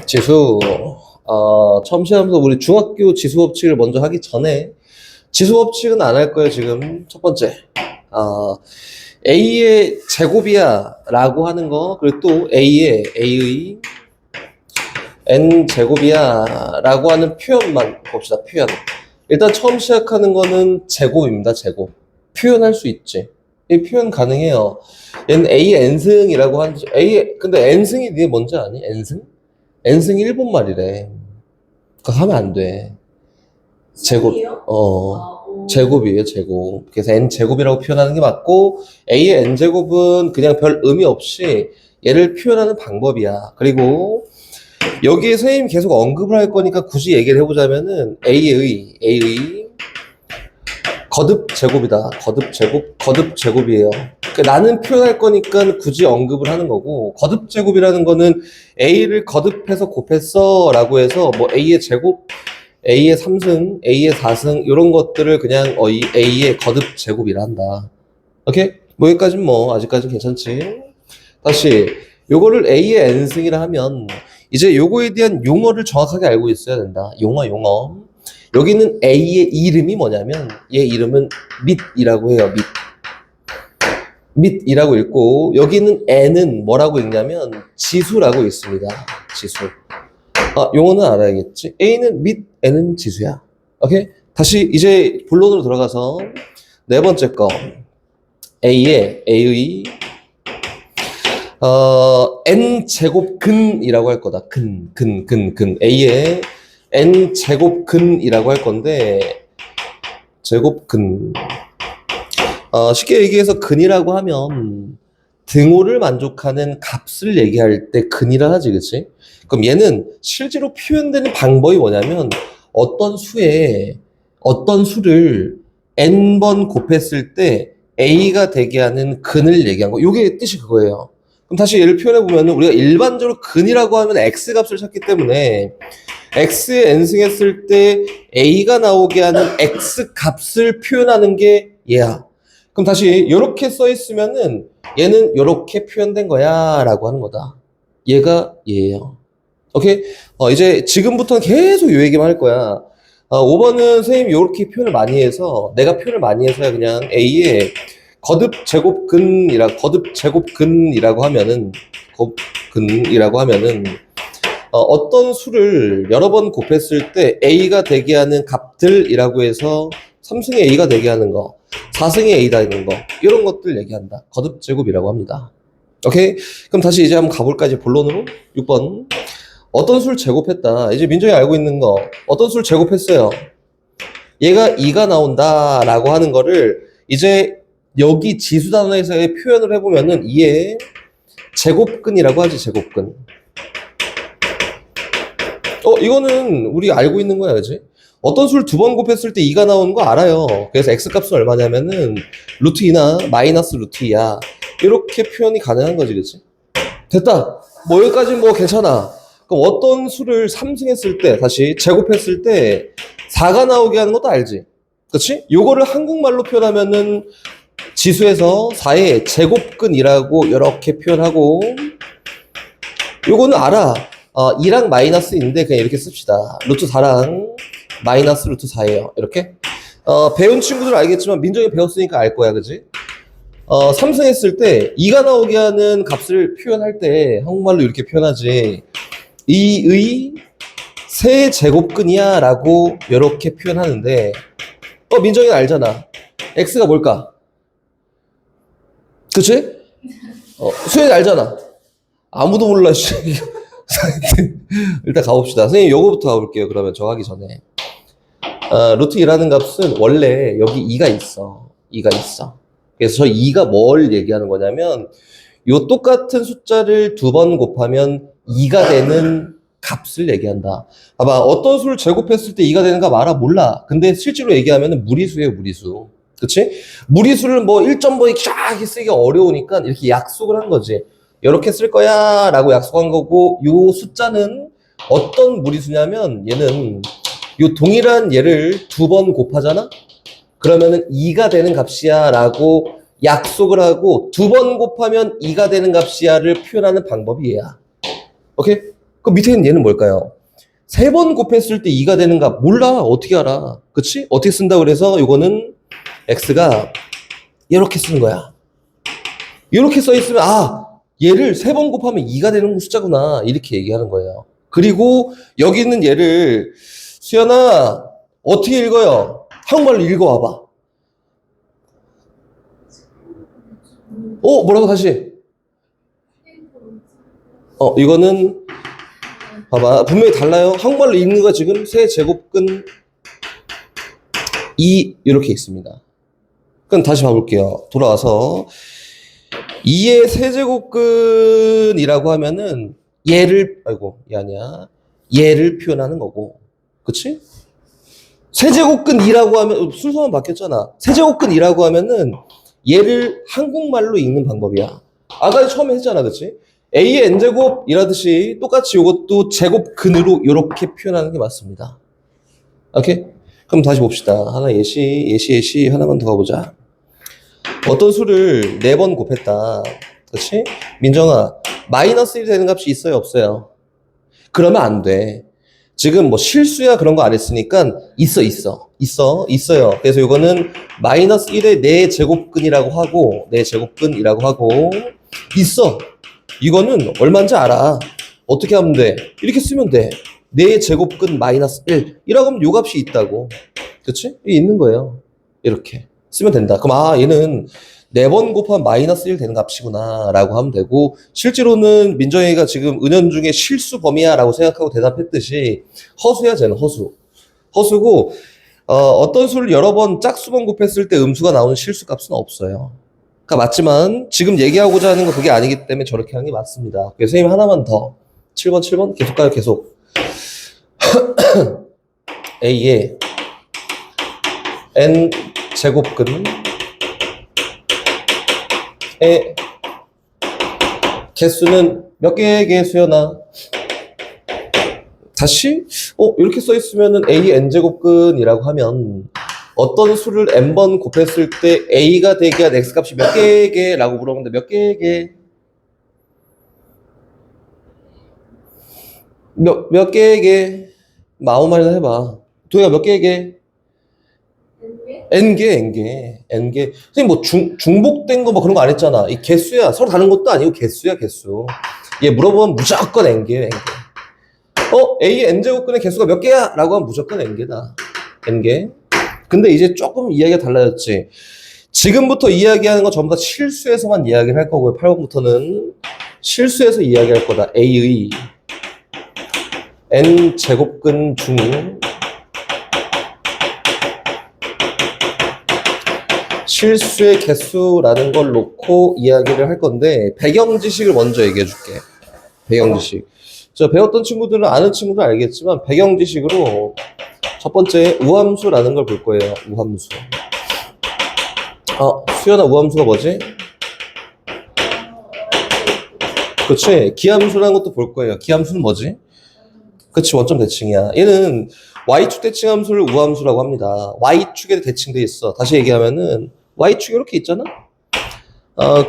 지수, 처음 시작하면서 우리 중학교 지수 법칙을 먼저 하기 전에 지수 법칙은 안 할 거예요, 지금. 첫 번째. A의 제곱이야 라고 하는 거, 그리고 또 A의 N 제곱이야 라고 하는 표현만 봅시다, 표현. 일단 처음 시작하는 거는 제곱입니다, 제곱. 표현할 수 있지. 이 표현 가능해요. 얘는 A N승이라고 하는지, 근데 N승이 이게 뭔지 아니? N승? N승이 일본 말이래. 그거 하면 안 돼. 제곱, 제곱이에요, 제곱. 그래서 N제곱이라고 표현하는 게 맞고, A의 N제곱은 그냥 별 의미 없이 얘를 표현하는 방법이야. 그리고 여기에 선생님이 계속 언급을 할 거니까 굳이 얘기를 해보자면은 A의 거듭 제곱이다. 거듭 제곱이에요. 그러니까 나는 표현할 거니까 굳이 언급을 하는 거고, 거듭 제곱이라는 거는 A를 거듭해서 곱했어 라고 해서 뭐 A의 제곱, A의 3승, A의 4승 이런 것들을 그냥 A의 거듭 제곱이라 한다. 오케이? 뭐 여기까지는 뭐 아직까지는 괜찮지. 다시 요거를 A의 N승이라 하면 이제 요거에 대한 용어를 정확하게 알고 있어야 된다. 용어. 여기는 A의 이름이 뭐냐면 얘 이름은 밑이라고 해요. 밑이라고 읽고, 여기는 N은 뭐라고 읽냐면 지수라고 있습니다. 지수. 용어는 알아야겠지. A는 밑, N은 지수야. 오케이? 다시 이제 본론으로 들어가서 네 번째 거. A의 N제곱근이라고 할 거다. 근. A의 N제곱근이라고 할 건데, 제곱근. 쉽게 얘기해서 근이라고 하면 등호를 만족하는 값을 얘기할 때 근이라 하지, 그치? 그럼 얘는 실제로 표현되는 방법이 뭐냐면 어떤 수를 n번 곱했을 때 a가 되게 하는 근을 얘기한 거. 요게 뜻이 그거예요. 그럼 다시 얘를 표현해보면 우리가 일반적으로 근이라고 하면 x 값을 찾기 때문에 x에 n승했을 때 a가 나오게 하는 x 값을 표현하는 게 얘야. 그럼 다시 이렇게 써 있으면은 얘는 이렇게 표현된 거야 라고 하는 거다. 얘가 얘예요. 오케이? 이제 지금부터는 계속 이 얘기만 할 거야. 5번은 선생님이 이렇게 표현을 많이 해서, 내가 표현을 많이 해서야 그냥 A의 거듭 제곱근이라고 하면은 어떤 수를 여러 번 곱했을 때 A가 되게 하는 값들이라고 해서 3승의 A가 되게 하는 거, 4승의 A가 되는 거, 이런 것들 얘기한다. 거듭 제곱이라고 합니다. 오케이? 그럼 다시 이제 한번 가볼까? 이제 본론으로 6번. 어떤 수를 제곱했다. 이제 민정이 알고 있는 거. 어떤 수를 제곱했어요. 얘가 2가 나온다 라고 하는 거를 이제 여기 지수 단어에서의 표현을 해보면은 2의 제곱근이라고 하지. 제곱근. 이거는 우리 알고 있는 거야, 그지? 어떤 수를 두 번 곱했을 때 2가 나오는 거 알아요. 그래서 x값은 얼마냐면은 루트 2나 마이너스 루트 2야. 이렇게 표현이 가능한 거지, 그치? 됐다. 뭐 여기까지 뭐 괜찮아. 그럼 어떤 수를 3승했을 때, 다시 제곱했을 때 4가 나오게 하는 것도 알지? 그치? 요거를 한국말로 표현하면은 지수에서 4의 제곱근이라고 이렇게 표현하고, 요거는 알아. 2랑 마이너스인데 그냥 이렇게 씁시다. 루트 4랑 마이너스 루트 4예요. 이렇게. 배운 친구들 알겠지만 민정이 배웠으니까 알 거야, 그지? 3승했을 때 2가 나오게 하는 값을 표현할 때 한국말로 이렇게 표현하지. 2의 세제곱근이야 라고 이렇게 표현하는데, 민정이는 알잖아. x가 뭘까? 그치? 수현이 알잖아. 아무도 몰라. 일단 가봅시다. 선생님 요거부터 가볼게요. 그러면 정하기 전에. 루트 2라는 값은 원래 여기 2가 있어. 그래서 저 2가 뭘 얘기하는 거냐면, 요 똑같은 숫자를 두 번 곱하면 2가 되는 값을 얘기한다. 봐봐. 어떤 수를 제곱했을 때 2가 되는 값 알아? 몰라. 근데 실제로 얘기하면 무리수예요, 무리수. 그치? 무리수를 뭐 1.5에 쫙 쓰기 어려우니까 이렇게 약속을 한 거지. 이렇게 쓸 거야 라고 약속한 거고, 요 숫자는 어떤 무리수냐면 얘는 요 동일한 얘를 두 번 곱하잖아? 그러면은 2가 되는 값이야 라고 약속을 하고, 두 번 곱하면 2가 되는 값이야를 표현하는 방법이 얘야. 오케이? 그 밑에 있는 얘는 뭘까요? 3번 곱했을 때 2가 되는가? 몰라. 어떻게 알아? 그치? 어떻게 쓴다 그래서 이거는 x가 이렇게 쓰는 거야. 이렇게 써 있으면 얘를 3번 곱하면 2가 되는 숫자구나. 이렇게 얘기하는 거예요. 그리고 여기 있는 얘를 수연아 어떻게 읽어요? 한국말로 읽어와봐. 뭐라고 다시? 이거는 봐봐. 분명히 달라요. 한국말로 읽는 거 지금 세제곱근 2 이렇게 있습니다. 그럼 다시 봐볼게요. 돌아와서 2의 세제곱근이라고 하면은 얘를 얘를 표현하는 거고, 그치? 세제곱근 2라고 하면 순서만 바뀌었잖아. 세제곱근 2라고 하면은 얘를 한국말로 읽는 방법이야. 아까 처음에 했잖아, 그치? A의 n제곱 이라듯이 똑같이 이것도 제곱근으로 이렇게 표현하는 게 맞습니다. 오케이? 그럼 다시 봅시다. 하나 예시 하나만 더 가보자. 어떤 수를 4번 곱했다. 그치? 민정아, 마이너스 1이 되는 값이 있어요, 없어요? 그러면 안 돼. 지금 뭐 실수야 그런 거 안 했으니까 있어요. 그래서 이거는 마이너스 1의 4제곱근이라고 하고, 4제곱근이라고 하고, 있어. 이거는 얼마인지 알아. 어떻게 하면 돼? 이렇게 쓰면 돼. 4제곱근 마이너스 1. 이라고 하면 요 값이 있다고. 그치? 이게 있는 거예요. 이렇게 쓰면 된다. 그럼 얘는 4번 곱하면 마이너스 1 되는 값이구나 라고 하면 되고, 실제로는 민정이가 지금 은연중에 실수 범위야 라고 생각하고 대답했듯이 허수야. 쟤는 허수고 어떤 수를 여러 번 짝수번 곱했을 때 음수가 나오는 실수 값은 없어요. 그러니까 맞지만 지금 얘기하고자 하는 건 그게 아니기 때문에 저렇게 하는 게 맞습니다. 그래서 선생님 하나만 더 7번 계속 가요. 계속 A의 n 제곱근의 개수는 몇 개의 개수여나? 다시 이렇게 써 있으면은 A n제곱근이라고 하면 어떤 수를 n번 곱했을 때 A가 되게 한 X값이 몇 개의 개? 라고 물어보는데 몇 개의 개? 몇 개의 개? 아무 말이나 해봐. 도희가 몇 개의 개? N개. 선생님 뭐 중복된 거 뭐 그런 거 안 했잖아. 이 개수야. 서로 다른 것도 아니고 개수야, 개수. 얘 물어보면 무조건 N개. A의 N제곱근의 개수가 몇 개야? 라고 하면 무조건 N개다. N개. 근데 이제 조금 이야기가 달라졌지. 지금부터 이야기하는 거 전부 다 실수에서만 이야기를 할 거고요. 8번부터는 실수에서 이야기할 거다. A의 N제곱근 중 실수의 개수라는 걸 놓고 이야기를 할 건데, 배경 지식을 먼저 얘기해 줄게. 배경 지식. 배웠던 친구들은 아는 친구들 알겠지만 배경 지식으로 첫 번째 우함수라는 걸 볼 거예요. 우함수. 수연아, 우함수가 뭐지? 그치. 기함수라는 것도 볼 거예요. 기함수는 뭐지? 그치. 원점 대칭이야. 얘는 Y축 대칭함수를 우함수라고 합니다. Y축에 대칭돼 있어. 다시 얘기하면은 Y축이 이렇게 있잖아?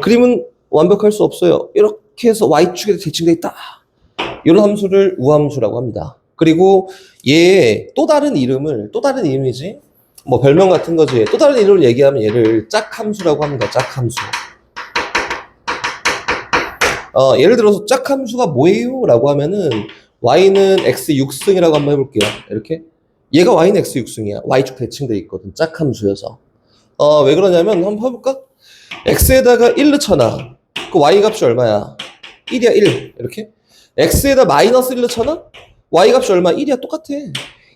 그림은 완벽할 수 없어요. 이렇게 해서 Y축에 대칭돼 있다. 이런 함수를 우함수라고 합니다. 그리고 얘의 또 다른 이름이지? 뭐 별명 같은 거지. 또 다른 이름을 얘기하면 얘를 짝함수라고 합니다. 짝함수. 예를 들어서 짝함수가 뭐예요? 라고 하면은 Y는 X 6승이라고 한번 해볼게요. 이렇게. 얘가 Y는 X 6승이야. Y축 대칭돼 있거든. 짝함수여서. 왜 그러냐면 한번 해볼까? X에다가 1 넣잖아. 그 Y 값이 얼마야? 1이야, 1. 이렇게. X에다 마이너스 1 넣잖아? Y 값이 얼마? 1이야, 똑같아.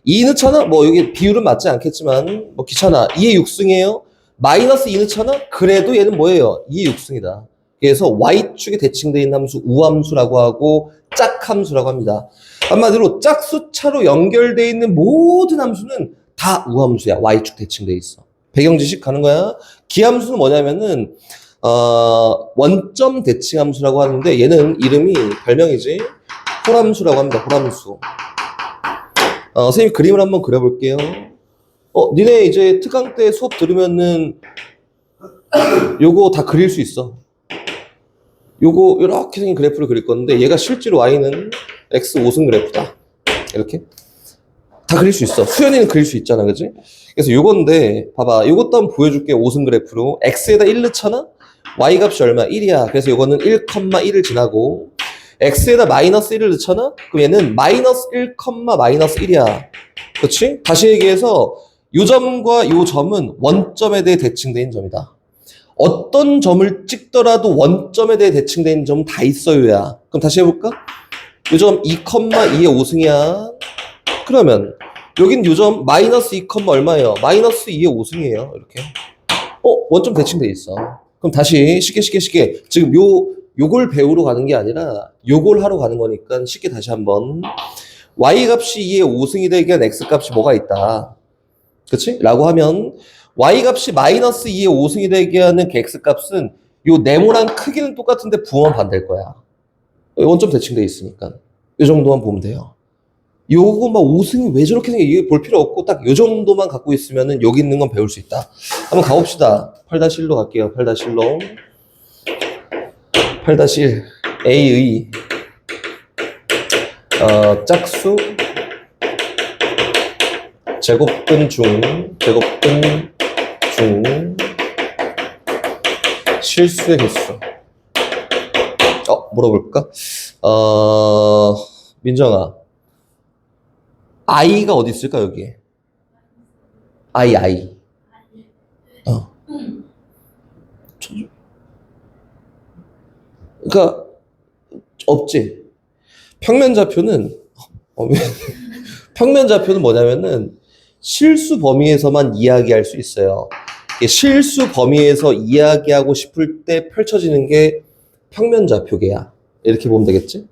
2 넣잖아? 뭐 여기 비율은 맞지 않겠지만 뭐 귀찮아. 2의 6승이에요. 마이너스 2 넣잖아? 그래도 얘는 뭐예요? 2의 6승이다. 그래서 Y축에 대칭되어 있는 함수 우함수라고 하고 짝함수라고 합니다. 한마디로 짝수차로 연결되어 있는 모든 함수는 다 우함수야. Y축 대칭되어 있어. 배경 지식 가는 거야. 기함수는 뭐냐면은 원점 대칭함수라고 하는데 얘는 이름이 별명이지. 호람수라고 합니다. 호람수. 선생님 그림을 한번 그려볼게요. 니네 이제 특강 때 수업 들으면은 요거 다 그릴 수 있어. 요거 이렇게 생긴 그래프를 그릴 건데 얘가 실제로 Y는 x 5승 그래프다. 이렇게 다 그릴 수 있어. 수연이는 그릴 수 있잖아, 그지? 그래서 요건데 봐봐, 요것도 한번 보여줄게. 5승 그래프로 x에다 1 넣잖아. y 값이 얼마? 1이야. 그래서 요거는 1,1을 지나고 x에다 마이너스 1을 넣잖아. 그럼 얘는 마이너스 1, 마이너스 1이야. 그렇지? 다시 얘기해서 요 점과 요 점은 원점에 대해 대칭된 점이다. 어떤 점을 찍더라도 원점에 대해 대칭된 점은 다 있어요야. 그럼 다시 해볼까? 요 점 2,2의 5승이야. 그러면 여긴 요 점 마이너스 2, 얼마예요? 마이너스 2의 5승이에요. 이렇게. 원점 대칭돼 있어. 그럼 다시 쉽게 지금 요걸 배우러 가는 게 아니라 요걸 하러 가는 거니까 쉽게 다시 한번 y 값이 2의 5승이 되게 한 x 값이 뭐가 있다. 그치? 라고 하면 y 값이 마이너스 2의 5승이 되게 하는 그 x 값은 요 네모랑 크기는 똑같은데 부호만 반대일 거야. 원점 대칭돼 있으니까. 이 정도만 보면 돼요. 요거 막 5승이 왜 저렇게 생겨? 이거 볼 필요 없고 딱 요 정도만 갖고 있으면은 여기 있는 건 배울 수 있다. 한번 가봅시다. 8-1로 갈게요. 8-1로. 8-1. A의 짝수 제곱근 중 실수의 개수. 물어볼까? 민정아. i가 어디 있을까, 여기에? i. 그러니까, 없지. 평면좌표는 뭐냐면은, 실수 범위에서만 이야기할 수 있어요. 실수 범위에서 이야기하고 싶을 때 펼쳐지는 게 평면좌표계야. 이렇게 보면 되겠지?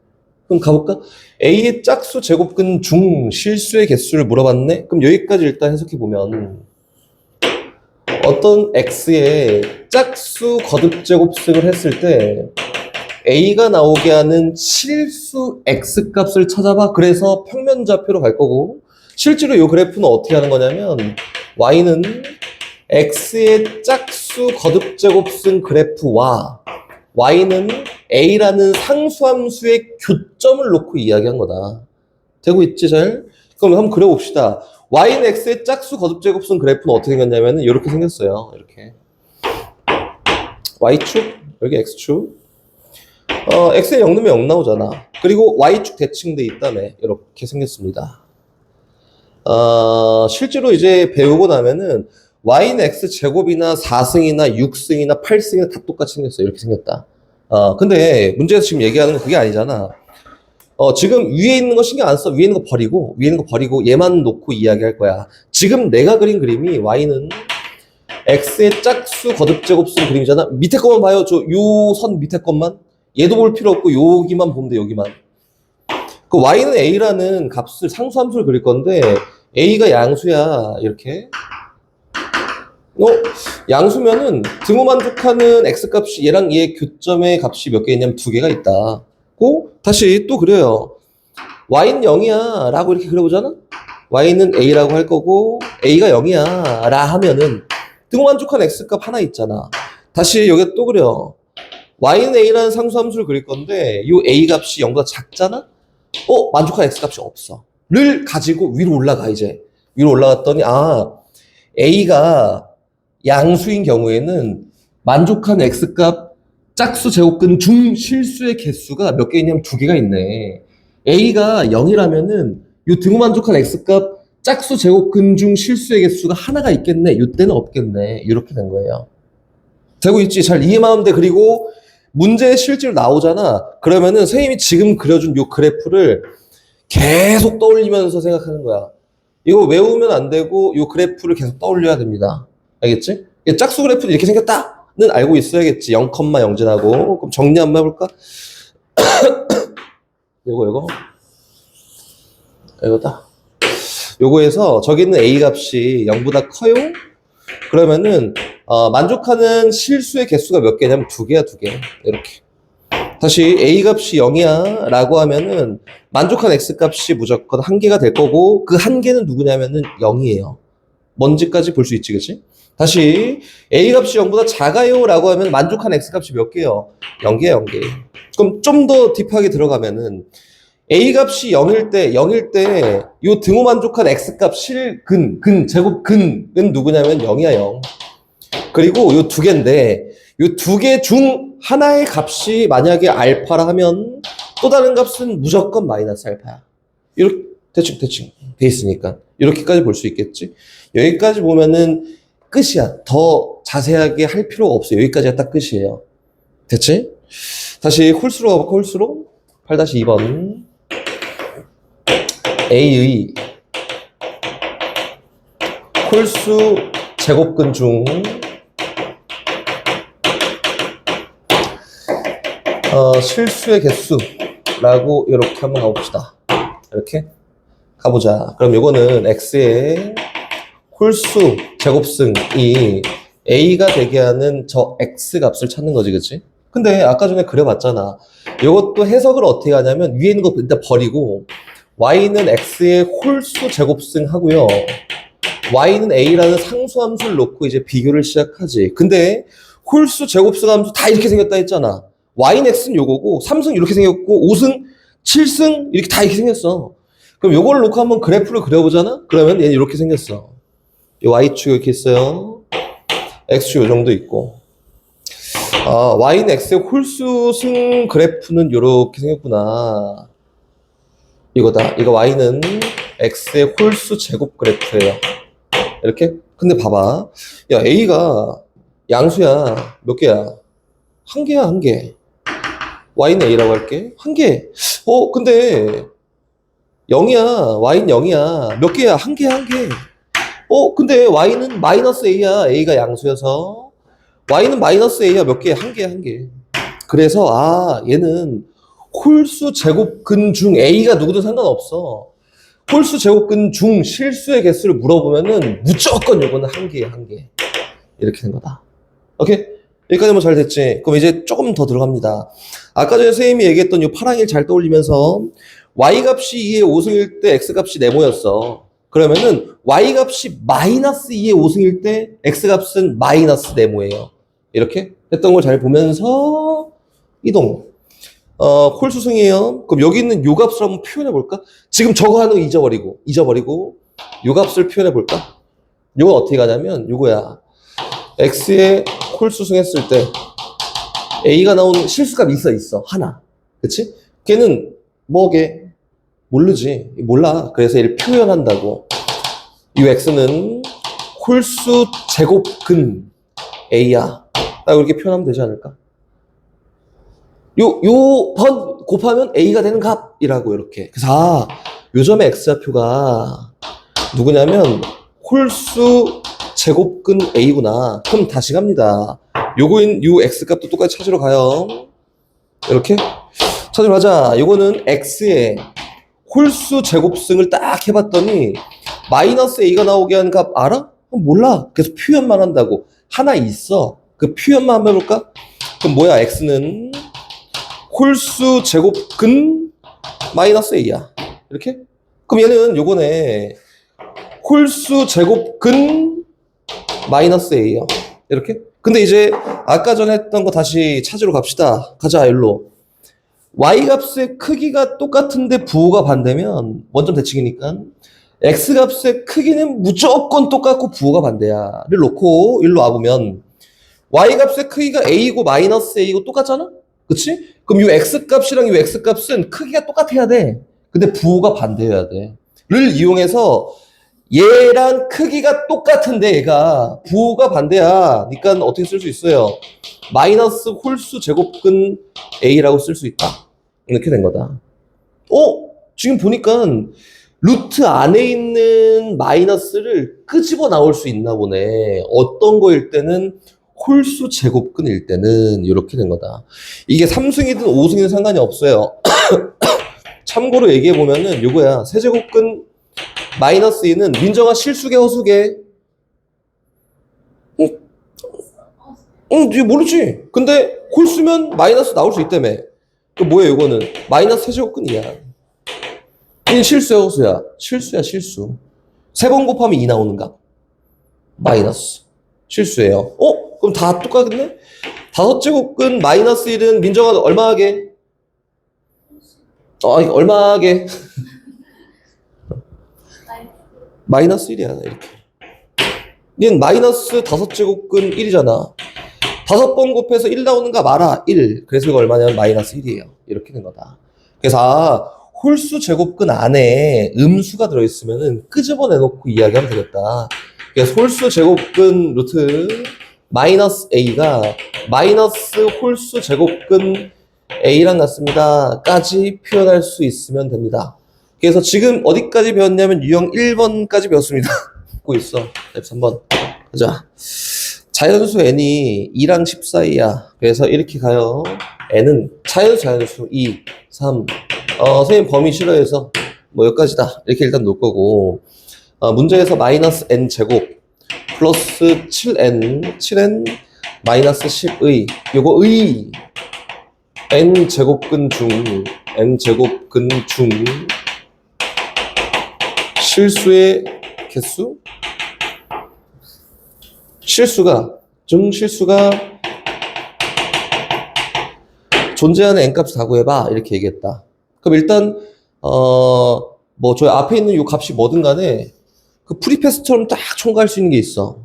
그럼 가볼까? A의 짝수 제곱근 중 실수의 개수를 물어봤네? 그럼 여기까지 일단 해석해보면 어떤 X의 짝수 거듭제곱식을 했을 때 A가 나오게 하는 실수 X 값을 찾아봐. 그래서 평면좌표로 갈 거고 실제로 이 그래프는 어떻게 하는 거냐면 Y는 X의 짝수 거듭제곱승 그래프와 Y는 A라는 상수함수의 교점을 놓고 이야기한 거다. 되고 있지, 잘? 그럼 한번 그려봅시다. Y는 X의 짝수 거듭제곱승 그래프는 어떻게 생겼냐면 이렇게 생겼어요. 이렇게. Y축, 여기 X축. X에 0 넣으면 0 나오잖아. 그리고 Y축 대칭돼 있다며. 이렇게 생겼습니다. 실제로 이제 배우고 나면은 Y는 X제곱이나 4승이나 6승이나 8승이나 다 똑같이 생겼어요. 이렇게 생겼다. 근데 문제에서 지금 얘기하는 건 그게 아니잖아. 지금 위에 있는 거 신경 안 써. 위에 있는 거 버리고 얘만 놓고 이야기할 거야. 지금 내가 그린 그림이 Y는 X의 짝수 거듭제곱승 그림이잖아. 밑에 것만 봐요. 요 선 밑에 것만. 얘도 볼 필요 없고 여기만 보면 돼. 여기만. 그 Y는 A라는 값을 상수함수를 그릴 건데 A가 양수야. 이렇게. 양수면은 등호 만족하는 X값이 얘랑 얘 교점의 값이 몇 개 있냐면 2개가 있다. 다시 또 그려요. Y는 0이야 라고 이렇게 그려보잖아. Y는 A라고 할 거고 A가 0이야 라 하면은 등호 만족하는 X값 하나 있잖아. 다시 여기 또 그려. Y는 A라는 상수함수를 그릴 건데 이 A 값이 0보다 작잖아. 만족하는 X값이 없어 를 가지고 위로 올라가. 이제 위로 올라갔더니 A가 양수인 경우에는 만족한 X값 짝수 제곱근 중 실수의 개수가 몇 개 있냐면 2개가 있네. A가 0이라면은 요 등호 만족한 X값 짝수 제곱근 중 실수의 개수가 하나가 있겠네. 이때는 없겠네. 이렇게 된 거예요. 되고 있지? 잘 이해만 하면 돼. 그리고 문제에 실제로 나오잖아. 그러면은 선생님이 지금 그려준 요 그래프를 계속 떠올리면서 생각하는 거야. 이거 외우면 안 되고 요 그래프를 계속 떠올려야 됩니다. 알겠지? 짝수 그래프도 이렇게 생겼다는 알고 있어야겠지. 0,0 지나고. 그럼 정리 한번 해볼까? 이거다. 요거에서 저기 있는 A 값이 0보다 커요? 그러면은 만족하는 실수의 개수가 몇 개냐면 2개야, 2개. 이렇게. 다시 A 값이 0이야 라고 하면은 만족한 X 값이 무조건 1개가 될 거고 그 1개는 누구냐면은 0이에요. 뭔지까지 볼 수 있지, 그치? 다시 A 값이 0보다 작아요 라고 하면 만족한 X 값이 몇 개요? 0개야, 0개. 그럼 좀 더 딥하게 들어가면은 A 값이 0일 때 요 등호 만족한 X 값 제곱 근은 누구냐면 0이야 0. 그리고 요 두 개인데 요 두 개 중 하나의 값이 만약에 알파라 하면 또 다른 값은 무조건 마이너스 알파야. 이렇게 대충 돼 있으니까 이렇게까지 볼 수 있겠지. 여기까지 보면은 끝이야. 더 자세하게 할 필요가 없어요. 여기까지가 딱 끝이에요. 됐지? 다시 홀수로 가볼까? 홀수로 8-2번 A의 홀수 제곱근 중 실수의 개수라고 이렇게 한번 가봅시다. 이렇게 가보자. 그럼 요거는 X의 홀수 제곱승이 A가 되게 하는 저 X 값을 찾는 거지, 그치? 근데 아까 전에 그려봤잖아. 요것도 해석을 어떻게 하냐면 위에 있는 거 일단 버리고 Y는 X의 홀수 제곱승 하고요. Y는 A라는 상수함수를 놓고 이제 비교를 시작하지. 근데 홀수 제곱승 함수 다 이렇게 생겼다 했잖아. Y는 X는 요거고 3승 이렇게 생겼고 5승, 7승 이렇게 다 이렇게 생겼어. 그럼 요걸 놓고 한번 그래프를 그려보잖아? 그러면 얘는 이렇게 생겼어. 이 Y축 이렇게 있어요. X축 요 정도 있고. Y는 X의 홀수승 그래프는 이렇게 생겼구나. 이거다. 이거 Y는 X의 홀수 제곱 그래프예요. 이렇게? 근데 봐봐. 야, A가 양수야. 몇 개야? 한 개야, 한 개. Y는 A라고 할게. 한 개. 근데 0이야. Y는 0이야. 몇 개야? 한 개야, 한 개. 근데 Y는 마이너스 A야. A가 양수여서. Y는 마이너스 A야. 몇 개야? 한 개야, 한 개. 그래서, 얘는 홀수 제곱근 중 A가 누구든 상관없어. 홀수 제곱근 중 실수의 개수를 물어보면은 무조건 요거는 한 개야, 한 개. 이렇게 된 거다. 오케이? 여기까지 뭐 잘 됐지? 그럼 이제 조금 더 들어갑니다. 아까 전에 선생님이 얘기했던 요 파랑이를 잘 떠올리면서 Y값이 2의 5승일 때 X값이 네모였어. 그러면은 Y값이 마이너스 2의 5승일 때 X값은 마이너스 네모예요. 이렇게 했던 걸 잘 보면서 이동. 홀수승이에요. 그럼 여기 있는 요 값을 한번 표현해 볼까? 지금 저거 하는 거 잊어버리고 요 값을 표현해 볼까? 요건 어떻게 가냐면 요거야. X의 홀수승 했을 때 A가 나오는 실수값 있어. 하나. 그치? 걔는 뭐게? 모르지. 몰라. 그래서 얘를 표현한다고. 이 X는 홀수 제곱근 A야. 딱 이렇게 표현하면 되지 않을까? 요 번 곱하면 A가 되는 값이라고 이렇게. 그래서 요점의 X좌표가 누구냐면 홀수 제곱근 A구나. 그럼 다시 갑니다. 요거인 요 X값도 똑같이 찾으러 가요. 이렇게 찾으러 가자. 요거는 X의 홀수 제곱승을 딱 해봤더니 마이너스 A가 나오게 한 값 알아? 몰라. 그래서 표현만 한다고. 하나 있어. 그 표현만 한번 해볼까? 그럼 뭐야? X는 홀수 제곱근 마이너스 A야. 이렇게? 그럼 얘는 요거네. 홀수 제곱근 마이너스 A야. 이렇게? 근데 이제 아까 전에 했던 거 다시 찾으러 갑시다. 가자, 일로. Y값의 크기가 똑같은데 부호가 반대면 원점 대칭이니까 X값의 크기는 무조건 똑같고 부호가 반대야를 놓고 일로 와보면 Y값의 크기가 A고 마이너스 A고 똑같잖아? 그치? 그럼 이 X값이랑 이 X값은 크기가 똑같아야 돼. 근데 부호가 반대여야 돼. 를 이용해서 얘랑 크기가 똑같은데 얘가 부호가 반대야. 그러니까 어떻게 쓸 수 있어요? 마이너스 홀수 제곱근 A라고 쓸 수 있다. 이렇게 된 거다. 지금 보니까 루트 안에 있는 마이너스를 끄집어 나올 수 있나 보네. 어떤 거일 때는 홀수 제곱근일 때는 이렇게 된 거다. 이게 3승이든 5승이든 상관이 없어요. 참고로 얘기해 보면은 요거야. 세제곱근 마이너스 2는 민정아 실수계 허수계? 응, 모르지. 근데 홀수면 마이너스 나올 수 있다며. 그 뭐야 이거는? 마이너스 세제곱근이야. 이 실수야 허수야? 실수야 실수. 3번 곱하면 2 나오는 값. 마이너스. 실수예요. 그럼 다 똑같네? 5제곱근 마이너스 1은 민정아 얼마 하게? 이거 얼마게? 마이너스 1이야, 이렇게. 얘는 마이너스 5제곱근 1이잖아. 5번 곱해서 1 나오는가 말아. 1. 그래서 이거 얼마냐면 마이너스 1이에요. 이렇게 된 거다. 그래서 홀수 제곱근 안에 음수가 들어있으면은 끄집어내놓고 이야기하면 되겠다. 그래서 홀수 제곱근 루트 마이너스 a가 마이너스 홀수 제곱근 a랑 같습니다. 까지 표현할 수 있으면 됩니다. 그래서 지금 어디까지 배웠냐면 유형 1번까지 배웠습니다. 듣고 있어. 3번. 가자. 자연수 n이 2랑 10 사이야. 그래서 이렇게 가요. n은 자연수 2, 3. 선생님 범위 싫어해서 뭐 여기까지다. 이렇게 일단 놓을 거고. 문제에서 마이너스 n 제곱 플러스 7n 마이너스 10의 요거 의 n 제곱근 중 실수의 개수? 실수가 존재하는 n값을 다 구해봐 이렇게 얘기했다. 그럼 일단 뭐 저 앞에 있는 요 값이 뭐든 간에 그 프리패스처럼 딱 총괄할 수 있는 게 있어.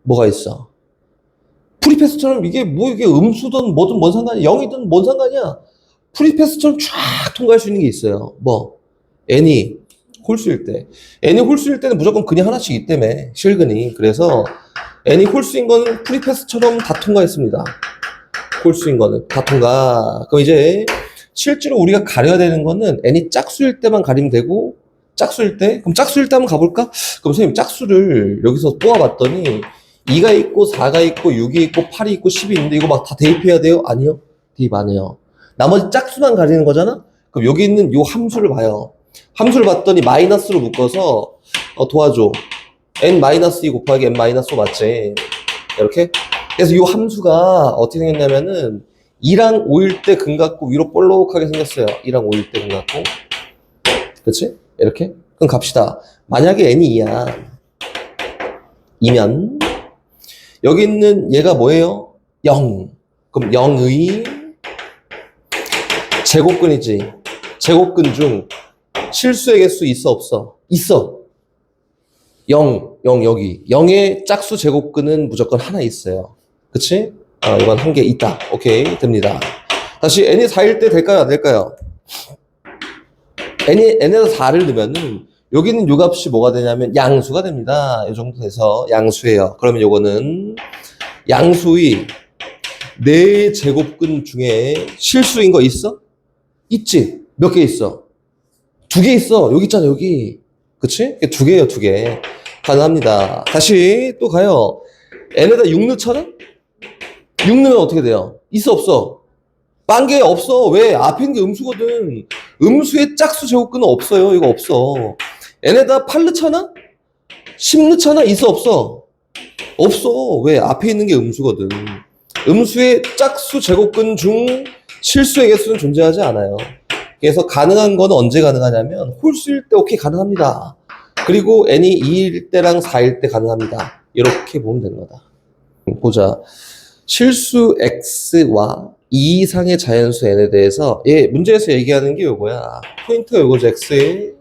뭐가 있어? 프리패스처럼 이게 음수든 뭐든 뭔 상관이야. 0이든 뭔 상관이야. 프리패스처럼 쫙 통과할 수 있는 게 있어요. 뭐 n이 홀수일 때. n이 홀수일 때는 무조건 근이 하나씩 있기 때문에 실근이. 그래서 n이 홀수인 거는 프리패스처럼 다 통과했습니다. 홀수인 거는 다 통과. 그럼 이제 실제로 우리가 가려야 되는 거는 n이 짝수일 때만 가리면 되고 짝수일 때? 그럼 짝수일 때 한번 가볼까? 그럼 선생님 짝수를 여기서 뽑아봤더니 2가 있고 4가 있고 6이 있고 8이 있고 10이 있는데 이거 막 다 대입해야 돼요? 아니요. 대입 안 해요. 나머지 짝수만 가리는 거잖아? 그럼 여기 있는 요 함수를 봐요. 함수를 봤더니 마이너스로 묶어서 도와줘. n-2 곱하기 n-5 맞지? 이렇게? 그래서 이 함수가 어떻게 생겼냐면은 2랑 5일 때 근 같고 위로 볼록하게 생겼어요. 2랑 5일 때 근 같고. 그치? 이렇게? 그럼 갑시다. 만약에 n이 2야. 이면 여기 있는 얘가 뭐예요? 0. 그럼 0의 제곱근이지. 제곱근 중 실수의 개수 있어 없어? 있어. 0 여기. 0의 짝수 제곱근은 무조건 하나 있어요. 그치? 이건 한 개 있다. 오케이, 됩니다. 다시 n이 4일 때 될까요? 안 될까요? n에서 4를 넣으면은 여기는 요 값이 뭐가 되냐면 양수가 됩니다. 이 정도 돼서 양수예요. 그러면 요거는 양수의 4제곱근 중에 실수인 거 있어? 있지? 몇 개 있어? 2개 있어. 여기 있잖아, 여기. 그치? 2개예요, 2개. 가능합니다. 다시 또 가요. n에다 6 넣잖아? 6 넣으면 어떻게 돼요? 있어, 없어? 딴 게 없어. 왜? 앞에 있는 게 음수거든. 음수의 짝수 제곱근은 없어요. 이거 없어. n에다 8 넣잖아? 10 넣잖아? 있어, 없어? 없어. 왜? 앞에 있는 게 음수거든. 음수의 짝수 제곱근 중 실수의 개수는 존재하지 않아요. 그래서 가능한 건 언제 가능하냐면 홀수일 때 오케이 가능합니다. 그리고 n이 2일 때랑 4일 때 가능합니다. 이렇게 보면 되는 거다. 보자. 실수 x와 2 이상의 자연수 n에 대해서 문제에서 얘기하는 게 요거야. 포인트가 요거죠. x의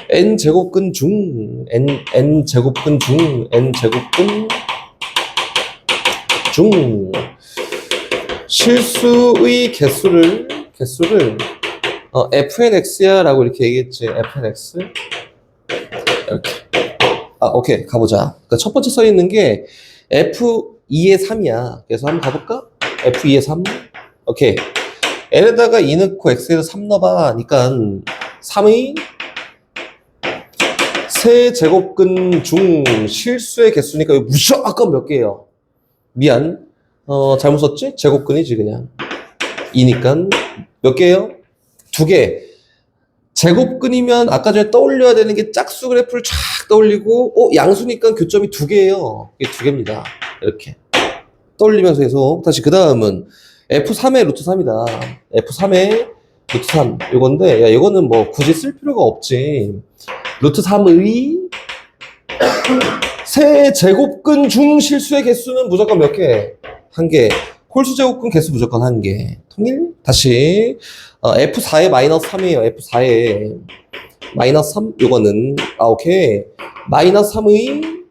n 제곱근 중 n 제곱근 중 실수의 개수를 fnx야 라고 이렇게 얘기했지. fnx 이렇게. 오케이 가보자. 그러니까 첫 번째 써 있는 게 f2의 3이야. 그래서 한번 가볼까? f2의 3. 오케이. n에다가 2 넣고 x에서 3 넣어봐. 하니까 3의 세제곱근 중 실수의 개수니까 이거 무조건 몇 개예요? 미안. 잘못 썼지? 제곱근이지 그냥. 2니까 몇 개예요? 2개. 제곱근이면 아까 전에 떠올려야 되는 게 짝수 그래프를 쫙 떠올리고 양수니까 교점이 2개예요. 이게 2개입니다. 이렇게 떠올리면서 해서 다시 그 다음은 f3의 루트 3이다. f3의 루트 3 이건데 이거는 뭐 굳이 쓸 필요가 없지. 루트 3의 세제곱근 중 실수의 개수는 무조건 몇 개? 1개. 홀수 제곱근 개수 무조건 1개. 통일? 다시. F4에 마이너스 3이에요. F4에 마이너스 3. 요거는, 오케이. 마이너스 3의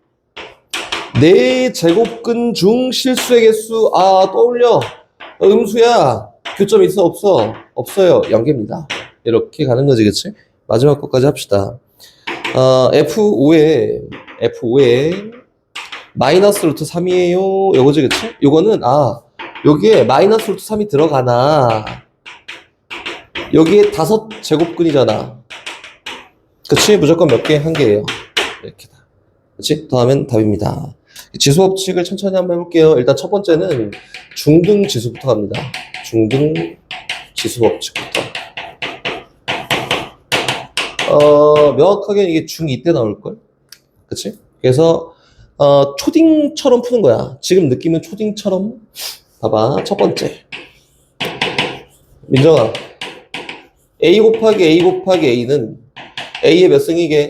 4제곱근 중 실수의 개수. 떠올려. 음수야. 교점 있어, 없어? 없어요. 0개입니다. 이렇게 가는 거지, 그치? 마지막 것까지 합시다. F5에 마이너스 루트 3이에요. 요거지, 그치? 요거는, 여기에 마이너스 루트 3이 들어가나. 여기에 5제곱근이잖아. 그치? 무조건 몇 개? 1개예요. 이렇게다. 그치? 더하면 답입니다. 지수 법칙을 천천히 한번 해볼게요. 일단 첫 번째는 중등 지수부터 갑니다. 중등 지수 법칙부터. 명확하게 이게 중2 때 나올걸? 그치? 그래서, 초딩처럼 푸는 거야. 지금 느낌은 초딩처럼. 봐봐. 첫 번째. 민정아. A 곱하기 A 곱하기 A는 A의 몇 승이게?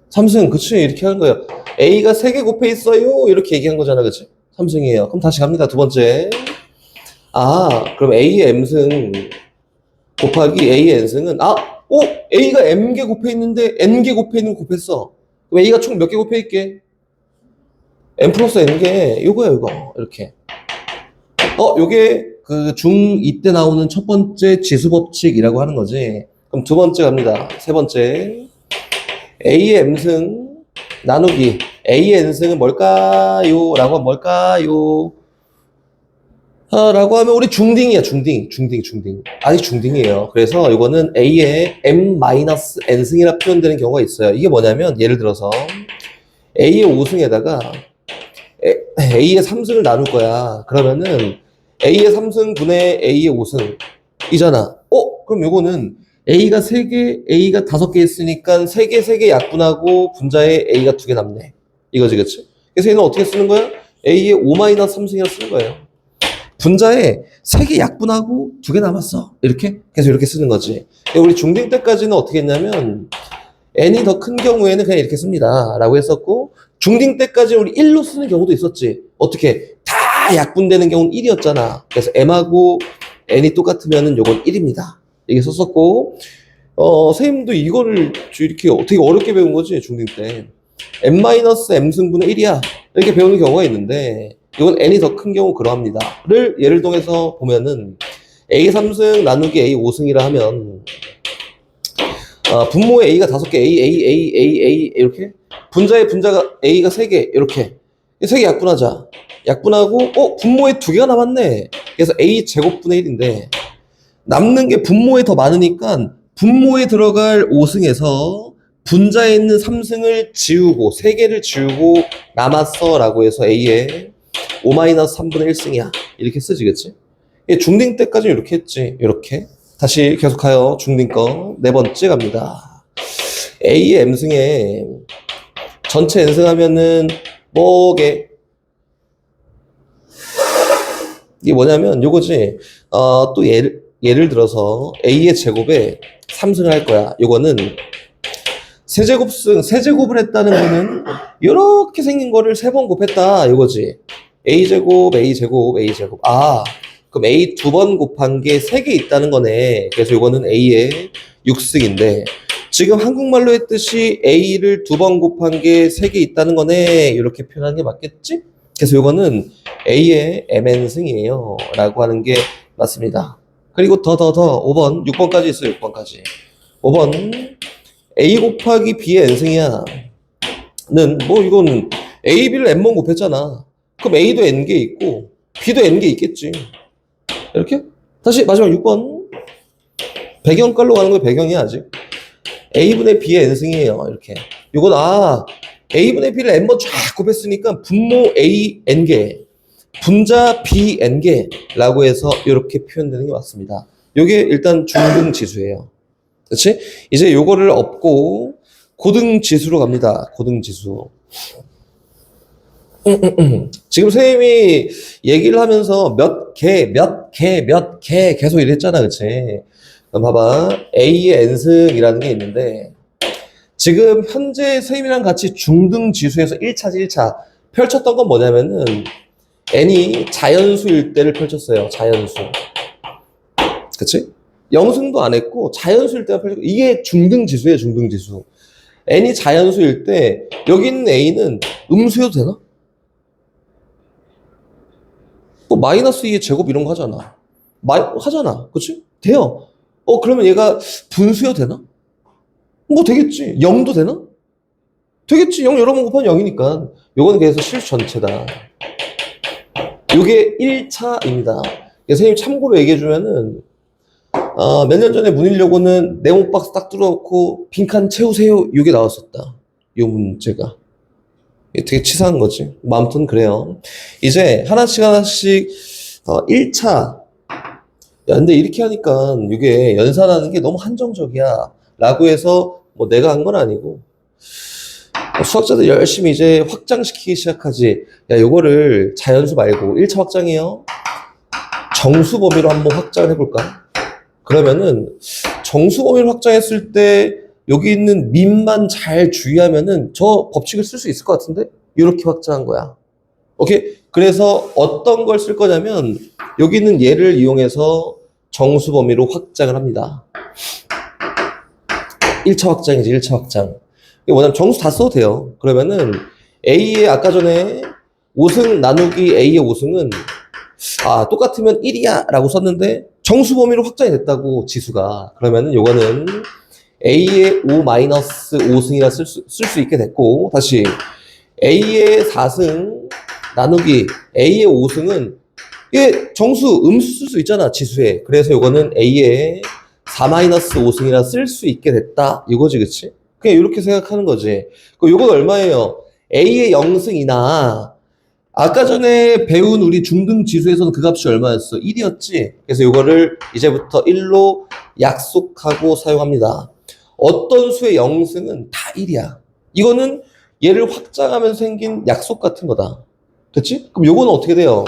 3승. 그치? 이렇게 하는 거야. A가 3개 곱해 있어요. 이렇게 얘기한 거잖아. 그치? 3승이에요. 그럼 다시 갑니다. 두 번째. 그럼 A의 M승 곱하기 A의 N승은, A가 M개 곱해 있는데 N개 곱해 있는 거 곱했어. 그럼 A가 총 몇 개 곱해 있게? M 플러스 N개. 요거야, 이거. 이렇게. 요게 그 중2 때 나오는 첫 번째 지수 법칙이라고 하는 거지. 그럼 두 번째 갑니다. 세 번째. A의 M승 나누기 A의 N승은 뭘까요? 라고 하면 뭘까요? 라고 하면 우리 중딩이야. 중딩. 아직 중딩이에요. 그래서 이거는 A의 M-N승이라 표현되는 경우가 있어요. 이게 뭐냐면 예를 들어서 A의 5승에다가 A의 3승을 나눌 거야. 그러면은 A의 3승 분의 A의 5승 이잖아. 그럼 요거는 A가 3개, A가 5개 있으니까 3개 약분하고 분자에 A가 2개 남네. 이거지, 그치? 그래서 얘는 어떻게 쓰는 거야? A의 5-3승이라 쓰는 거예요. 분자에 3개 약분하고 2개 남았어. 이렇게? 그래서 이렇게 쓰는 거지. 우리 중딩 때까지는 어떻게 했냐면 n이 더 큰 경우에는 그냥 이렇게 씁니다. 라고 했었고 중딩 때까지 우리 1로 쓰는 경우도 있었지. 어떻게? 다 약분되는 경우는 1이었잖아. 그래서 m하고 n이 똑같으면은 요건 1입니다. 이게 썼었고 선생님도 이거를 이렇게 되게 어렵게 배운 거지. 중딩 때. m-m승분의 1이야. 이렇게 배우는 경우가 있는데 이건 n이 더 큰 경우 그러합니다. 를 예를 통해서 보면은 a 3승 나누기 a 5승이라 하면 분모에 a가 5개, a 이렇게 분자에 분자가 a가 3개 이렇게 3개 약분하자. 약분하고 분모에 2개가 남았네. 그래서 a 제곱분의 1인데 남는 게 분모에 더 많으니까 분모에 들어갈 5승에서 분자에 있는 3승을 지우고 3개를 지우고 남았어 라고 해서 a에 5-3분의 1승이야. 이렇게 쓰지, 그치? 중딩 때까지 이렇게 했지. 이렇게. 다시 계속하여 중딩 거. 네 번째 갑니다. A의 M승에 전체 N승 하면은 뭐게? 이게 뭐냐면 요거지. 또 예를 들어서 A의 제곱에 3승을 할 거야. 요거는 세제곱을 했다는 거는 이렇게 생긴 거를 3번 곱했다. 요거지. A제곱. 그럼 A 2번 곱한 게 3개 있다는 거네. 그래서 이거는 A의 6승인데 지금 한국말로 했듯이 A를 2번 곱한 게 3개 있다는 거네. 이렇게 표현하는 게 맞겠지? 그래서 이거는 A의 MN승이에요. 라고 하는 게 맞습니다. 그리고 더 5번, 6번까지 있어요. 6번까지. 5번 A 곱하기 B의 N승이야. 는 이건 A, B를 N번 곱했잖아. 그럼 A도 N개 있고 B도 N개 있겠지. 이렇게? 다시 마지막 6번. 배경깔로 가는 거 배경이야 아직. A분의 B의 N승이에요. 이렇게. 이건 A분의 B를 N번 쫙 곱했으니까 분모 A N개, 분자 B N개 라고 해서 이렇게 표현되는 게 맞습니다. 이게 일단 중등 지수예요. 그렇지? 이제 요거를 업고 고등 지수로 갑니다. 고등 지수. 지금 선생님이 얘기를 하면서 몇 개 계속 이랬잖아. 그치? 그럼 봐봐. A의 N승이라는 게 있는데 지금 현재 선생님이랑 같이 중등 지수에서 1차지 1차 펼쳤던 건 뭐냐면은 n이 자연수일 때를 펼쳤어요. 자연수. 그치? 영승도 안 했고 자연수일 때가 펼쳤고 이게 중등지수예요. 중등지수. n이 자연수일 때 여기 있는 a는 음수여도 되나? 뭐 마이너스 2의 제곱 이런 거 하잖아. 하잖아. 그치? 돼요. 그러면 얘가 분수여도 되나? 뭐 되겠지. 0도 되나? 되겠지. 0 여러 번 곱하면 0이니까. 요거는 그래서 실수 전체다. 요게 1차입니다. 선생님 참고로 얘기해주면은, 몇 년 전에 문일여고는 네모박스 딱 뚫어놓고 빈칸 채우세요. 요게 나왔었다. 요 문제가. 이게 되게 치사한 거지. 뭐 아무튼 그래요. 이제 하나씩 1차. 야, 근데 이렇게 하니까 이게 연산하는 게 너무 한정적이야. 라고 해서 뭐 내가 한 건 아니고. 수학자들 열심히 이제 확장시키기 시작하지. 야, 요거를 자연수 말고 1차 확장이에요. 정수 범위로 한번 확장을 해볼까? 그러면은 정수 범위로 확장했을 때 여기 있는 민만 잘 주의하면은 저 법칙을 쓸 수 있을 것 같은데? 이렇게 확장한 거야. 오케이? 그래서 어떤 걸 쓸 거냐면 여기 있는 얘를 이용해서 정수 범위로 확장을 합니다. 1차 확장이지, 1차 확장. 이게 뭐냐면 정수 다 써도 돼요. 그러면은 A의 아까 전에 5승 나누기 A의 5승은 똑같으면 1이야 라고 썼는데 정수 범위로 확장이 됐다고 지수가. 그러면은 요거는 A의 5-5승이라 쓸 수 있게 됐고, 다시 A의 4승 나누기 A의 5승은 이게 정수 음수 쓸 수 있잖아 지수에. 그래서 요거는 A의 4-5승이라 쓸 수 있게 됐다 이거지. 그치? 그냥 이렇게 생각하는 거지. 그럼 요건 얼마예요? A의 0승이나 아까 전에 배운 우리 중등 지수에서는 그 값이 얼마였어? 1이었지? 그래서 요거를 이제부터 1로 약속하고 사용합니다. 어떤 수의 0승은 다 1이야. 이거는 얘를 확장하면서 생긴 약속 같은 거다. 됐지? 그럼 요거는 어떻게 돼요?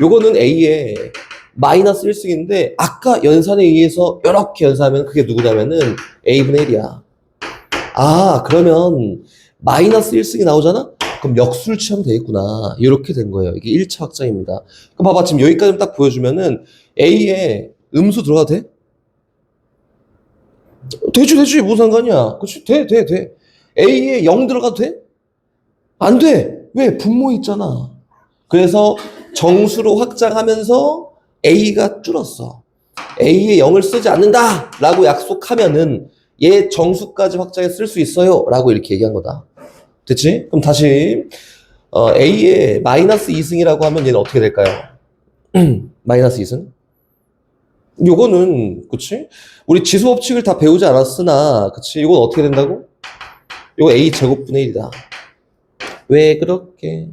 요거는 A의 마이너스 1승인데 아까 연산에 의해서 이렇게 연산하면 그게 누구냐면은 A분의 1이야. 그러면 마이너스 1승이 나오잖아? 그럼 역수를 취하면 되겠구나. 이렇게 된 거예요. 이게 1차 확장입니다. 그럼 봐봐. 지금 여기까지 딱 보여주면은 A에 음수 들어가도 돼? 되지. 무슨 상관이야. 그치? 돼. A에 0 들어가도 돼? 안 돼. 왜? 분모 있잖아. 그래서 정수로 확장하면서 A가 줄었어. A에 0을 쓰지 않는다 라고 약속하면은 얘 정수까지 확장해 쓸 수 있어요 라고 이렇게 얘기한 거다. 됐지? 그럼 다시 A에 마이너스 2승이라고 하면 얘는 어떻게 될까요? 마이너스 2승? 요거는 그치? 우리 지수 법칙을 다 배우지 않았으나 그치? 이건 어떻게 된다고? 요거 A 제곱분의 1이다. 왜 그렇게?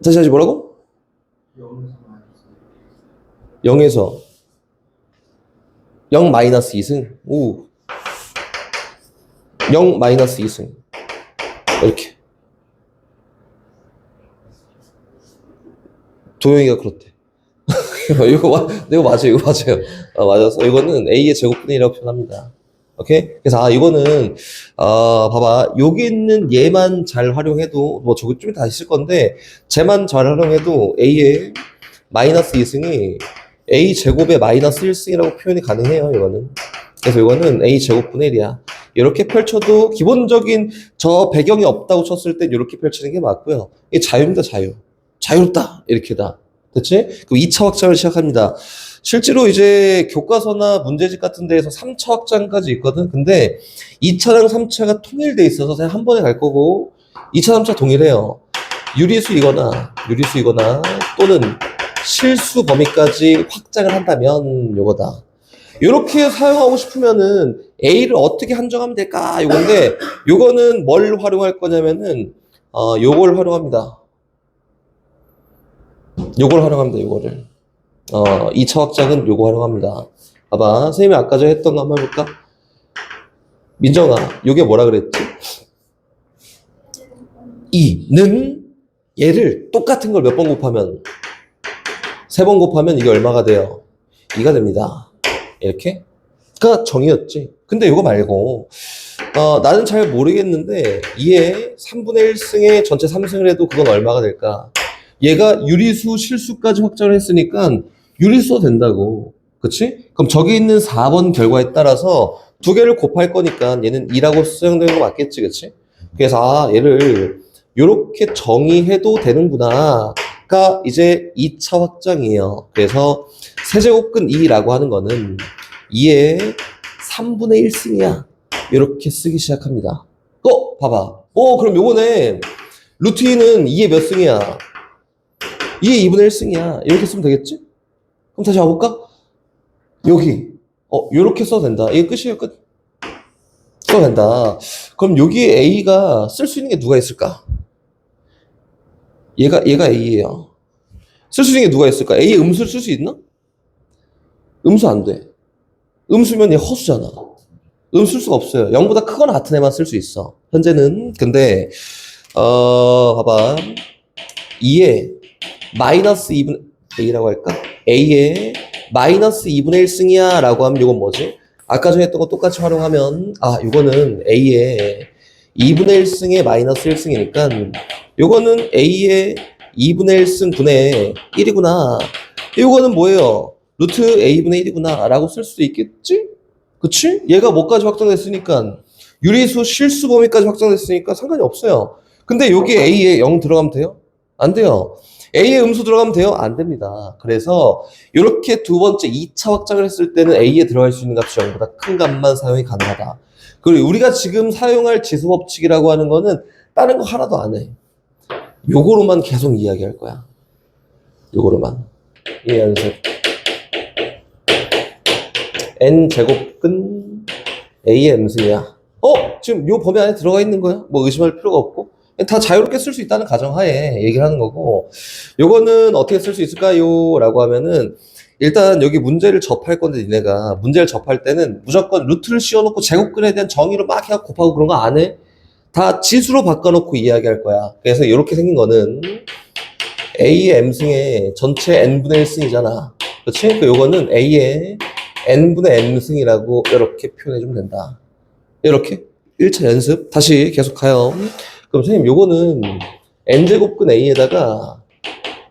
다시 뭐라고? 0에서 0 마이너스 2승. 0 마이너스 2승. 이렇게. 도영이가 그렇대. 이거 맞아요. 맞아서 이거는 A의 제곱분의 1이라고 표현합니다. 오케이? 그래서 이거는 봐봐. 여기 있는 얘만 잘 활용해도 뭐 저거 좀 이따 다시 쓸 건데 쟤만 잘 활용해도 A의 마이너스 2승이 A 제곱의 마이너스 1승이라고 표현이 가능해요. 이거는. 그래서 이거는 A 제곱분의 1이야. 이렇게 펼쳐도 기본적인 저 배경이 없다고 쳤을 때 이렇게 펼치는 게 맞고요. 이게 자유입니다. 자유롭다. 이렇게다. 됐지? 그럼 2차 확장을 시작합니다. 실제로 이제 교과서나 문제집 같은 데에서 3차 확장까지 있거든. 근데 2차랑 3차가 통일돼 있어서 그냥 한 번에 갈 거고 2차, 3차 동일해요. 유리수이거나 또는 실수 범위까지 확장을 한다면 요거다. 요렇게 사용하고 싶으면은 A를 어떻게 한정하면 될까? 요건데 요거는 뭘 활용할 거냐면은 요걸 활용합니다. 요거를. 2차 확장은 요거 활용합니다. 봐봐. 선생님이 아까 전에 했던 거 한번 해볼까? 민정아, 요게 뭐라 그랬지? 2는 얘를 똑같은 걸 몇 번 곱하면 3번 곱하면 이게 얼마가 돼요? 2가 됩니다. 이렇게? 가 정의였지. 근데 요거 말고 나는 잘 모르겠는데 2의 3분의 1승에 전체 3승을 해도 그건 얼마가 될까? 얘가 유리수, 실수까지 확정을 했으니까 유리수가 된다고. 그치? 그럼 저기 있는 4번 결과에 따라서 두 개를 곱할 거니까 얘는 2라고 수정되는 거 맞겠지, 그치? 그래서 얘를 이렇게 정의해도 되는구나가 이제 2차 확장이에요. 그래서 세제곱근 2라고 하는 거는 2의 3분의 1승이야. 이렇게 쓰기 시작합니다. 봐봐. 그럼 요거네. 루트 2는 2의 몇 승이야? 2의 2분의 1승이야. 이렇게 쓰면 되겠지? 그럼 다시 와볼까? 여기. 요렇게 써도 된다. 이게 끝이에요, 끝. 써도 된다. 그럼 여기에 A가 쓸 수 있는 게 누가 있을까? 얘가 A예요. 쓸 수 있는 게 누가 있을까? A의 음수를 쓸 수 있나? 음수 안 돼. 음수면 얘 허수잖아. 쓸 수가 없어요. 0보다 크거나 같은 애만 쓸 수 있어. 현재는. 근데, 봐봐. 2에 마이너스 2분의, A라고 할까? A에 마이너스 2분의 1승이야 라고 하면 이건 뭐지? 아까 전에 했던 거 똑같이 활용하면, 이거는 A에 2분의 1승에 마이너스 1승이니까, 요거는 A의 2분의 1승 분의 1이구나. 요거는 뭐예요? 루트 A분의 1이구나. 라고 쓸 수도 있겠지? 그치? 얘가 뭐까지 확정됐으니까, 유리수 실수 범위까지 확정됐으니까 상관이 없어요. 근데 여기에 A에 0 들어가면 돼요? 안 돼요. A에 음수 들어가면 돼요? 안 됩니다. 그래서 이렇게 두 번째 2차 확장을 했을 때는 A에 들어갈 수 있는 값이 0보다 큰 값만 사용이 가능하다. 그리고 우리가 지금 사용할 지수법칙이라고 하는 거는 다른 거 하나도 안 해. 요거로만 계속 이야기할 거야. 요거로만. 이 연습. N제곱근 A의 음수야. 지금 요 범위 안에 들어가 있는 거야? 뭐 의심할 필요가 없고. 다 자유롭게 쓸 수 있다는 가정하에 얘기를 하는 거고, 요거는 어떻게 쓸 수 있을까요? 라고 하면은, 일단 여기 문제를 접할 건데, 니네가 문제를 접할 때는 무조건 루트를 씌워놓고 제곱근에 대한 정의로 막 해갖고 곱하고 그런 거 안 해. 다 지수로 바꿔놓고 이야기할 거야. 그래서 이렇게 생긴 거는 A의 M승의 전체 N분의 1승이잖아. 그치? 요거는 A의 N분의 M승이라고 이렇게 표현해주면 된다. 이렇게 1차 연습 다시 계속 가요. 그럼 선생님 요거는 n제곱근 a에다가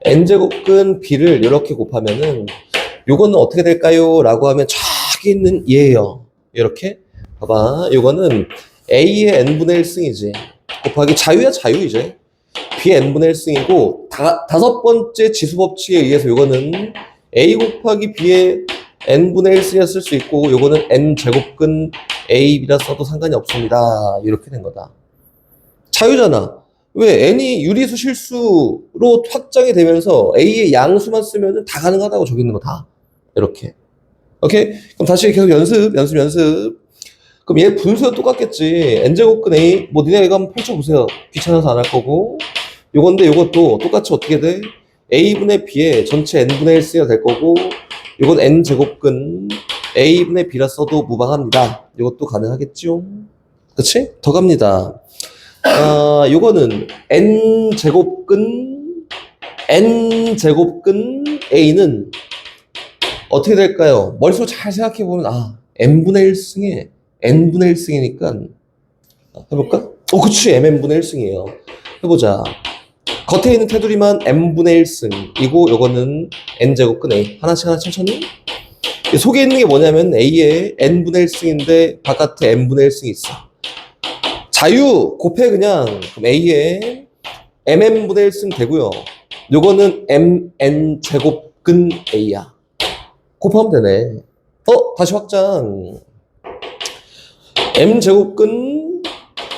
n제곱근 b를 이렇게 곱하면은 요거는 어떻게 될까요? 라고 하면 저기 있는 얘예요. 이렇게 봐봐. 요거는 a의 n분의 1승이지 곱하기 자유야 자유 이제 b의 n분의 1승이고 다섯 번째 지수법칙에 의해서 요거는 a 곱하기 b의 n분의 1승이라 쓸 수 있고 요거는 n제곱근 a라 써도 상관이 없습니다. 이렇게 된 거다. 자유잖아. 왜? n이 유리수 실수로 확장이 되면서 a의 양수만 쓰면 다 가능하다고 저기 있는 거 다. 이렇게. 오케이? 그럼 다시 계속 연습. 그럼 얘 분수가 똑같겠지. n제곱근 a, 뭐 니네 이거 한번 펼쳐보세요. 귀찮아서 안 할 거고. 요건데 요것도 똑같이 어떻게 돼? a분의 b의 전체 n분의 1승이 될 거고, 요건 n제곱근 a분의 b라 써도 무방합니다. 이것도 가능하겠죠? 그치? 더 갑니다. 요거는 n제곱근 a는 어떻게 될까요? 머릿속으로 잘 생각해보면 n분의 1승에 n분의 1승이니까 해볼까? 그치, mn분의 1승이에요. 해보자. 겉에 있는 테두리만 n분의 1승이고 요거는 n제곱근 a. 하나씩 천천히. 속에 있는 게 뭐냐면 a의 n분의 1승인데 바깥에 n분의 1승이 있어. 자유 곱해 그냥. 그럼 a의 mm분의 1승 되고요. 요거는 mn 제곱근 a야. 곱하면 되네. 다시 확장. m 제곱근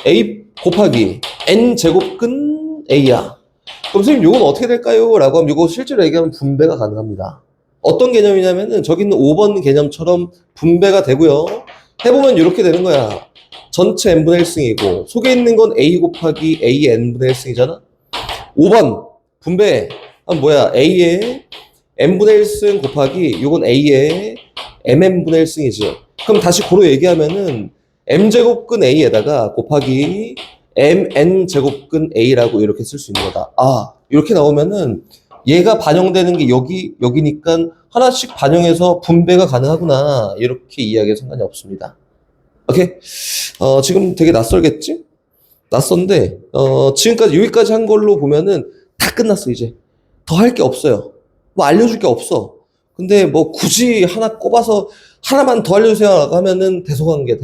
a 곱하기 n 제곱근 a야. 그럼 선생님 요건 어떻게 될까요? 라고 하면 요거 실제로 얘기하면 분배가 가능합니다. 어떤 개념이냐면은 저기 있는 5번 개념처럼 분배가 되고요. 해보면 이렇게 되는 거야. 전체 n분의 1승이고 속에 있는 건 a 곱하기 a의 n분의 1승이잖아. 5번 분배 뭐야? a의 n분의 1승 곱하기 요건 a의 mn분의 1승이지. 그럼 다시 고로 얘기하면은 m제곱근 a에다가 곱하기 mn제곱근 a라고 이렇게 쓸 수 있는 거다. 이렇게 나오면은 얘가 반영되는 게 여기니까 하나씩 반영해서 분배가 가능하구나. 이렇게 이야기할 상관이 없습니다. 오케이? 지금 되게 낯설겠지? 낯선데, 지금까지, 여기까지 한 걸로 보면은 다 끝났어, 이제. 더 할 게 없어요. 뭐 알려줄 게 없어. 근데 뭐 굳이 하나 꼽아서 하나만 더 알려주세요 하면은 대소관계.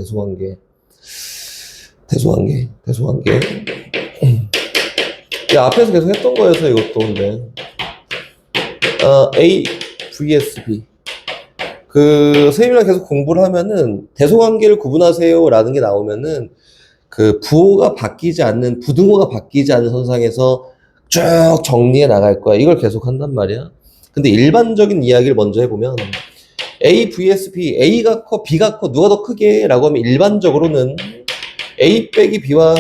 야, 앞에서 계속 했던 거여서 이것도 근데. A vs B. 선생님이랑 계속 공부를 하면은 대소관계를 구분하세요 라는 게 나오면은 부호가 바뀌지 않는, 부등호가 바뀌지 않는 선상에서 쭉 정리해 나갈 거야. 이걸 계속 한단 말이야. 근데 일반적인 이야기를 먼저 해보면 A vs B, A가 커, B가 커, 누가 더 크게? 라고 하면 일반적으로는 A 빼기 B와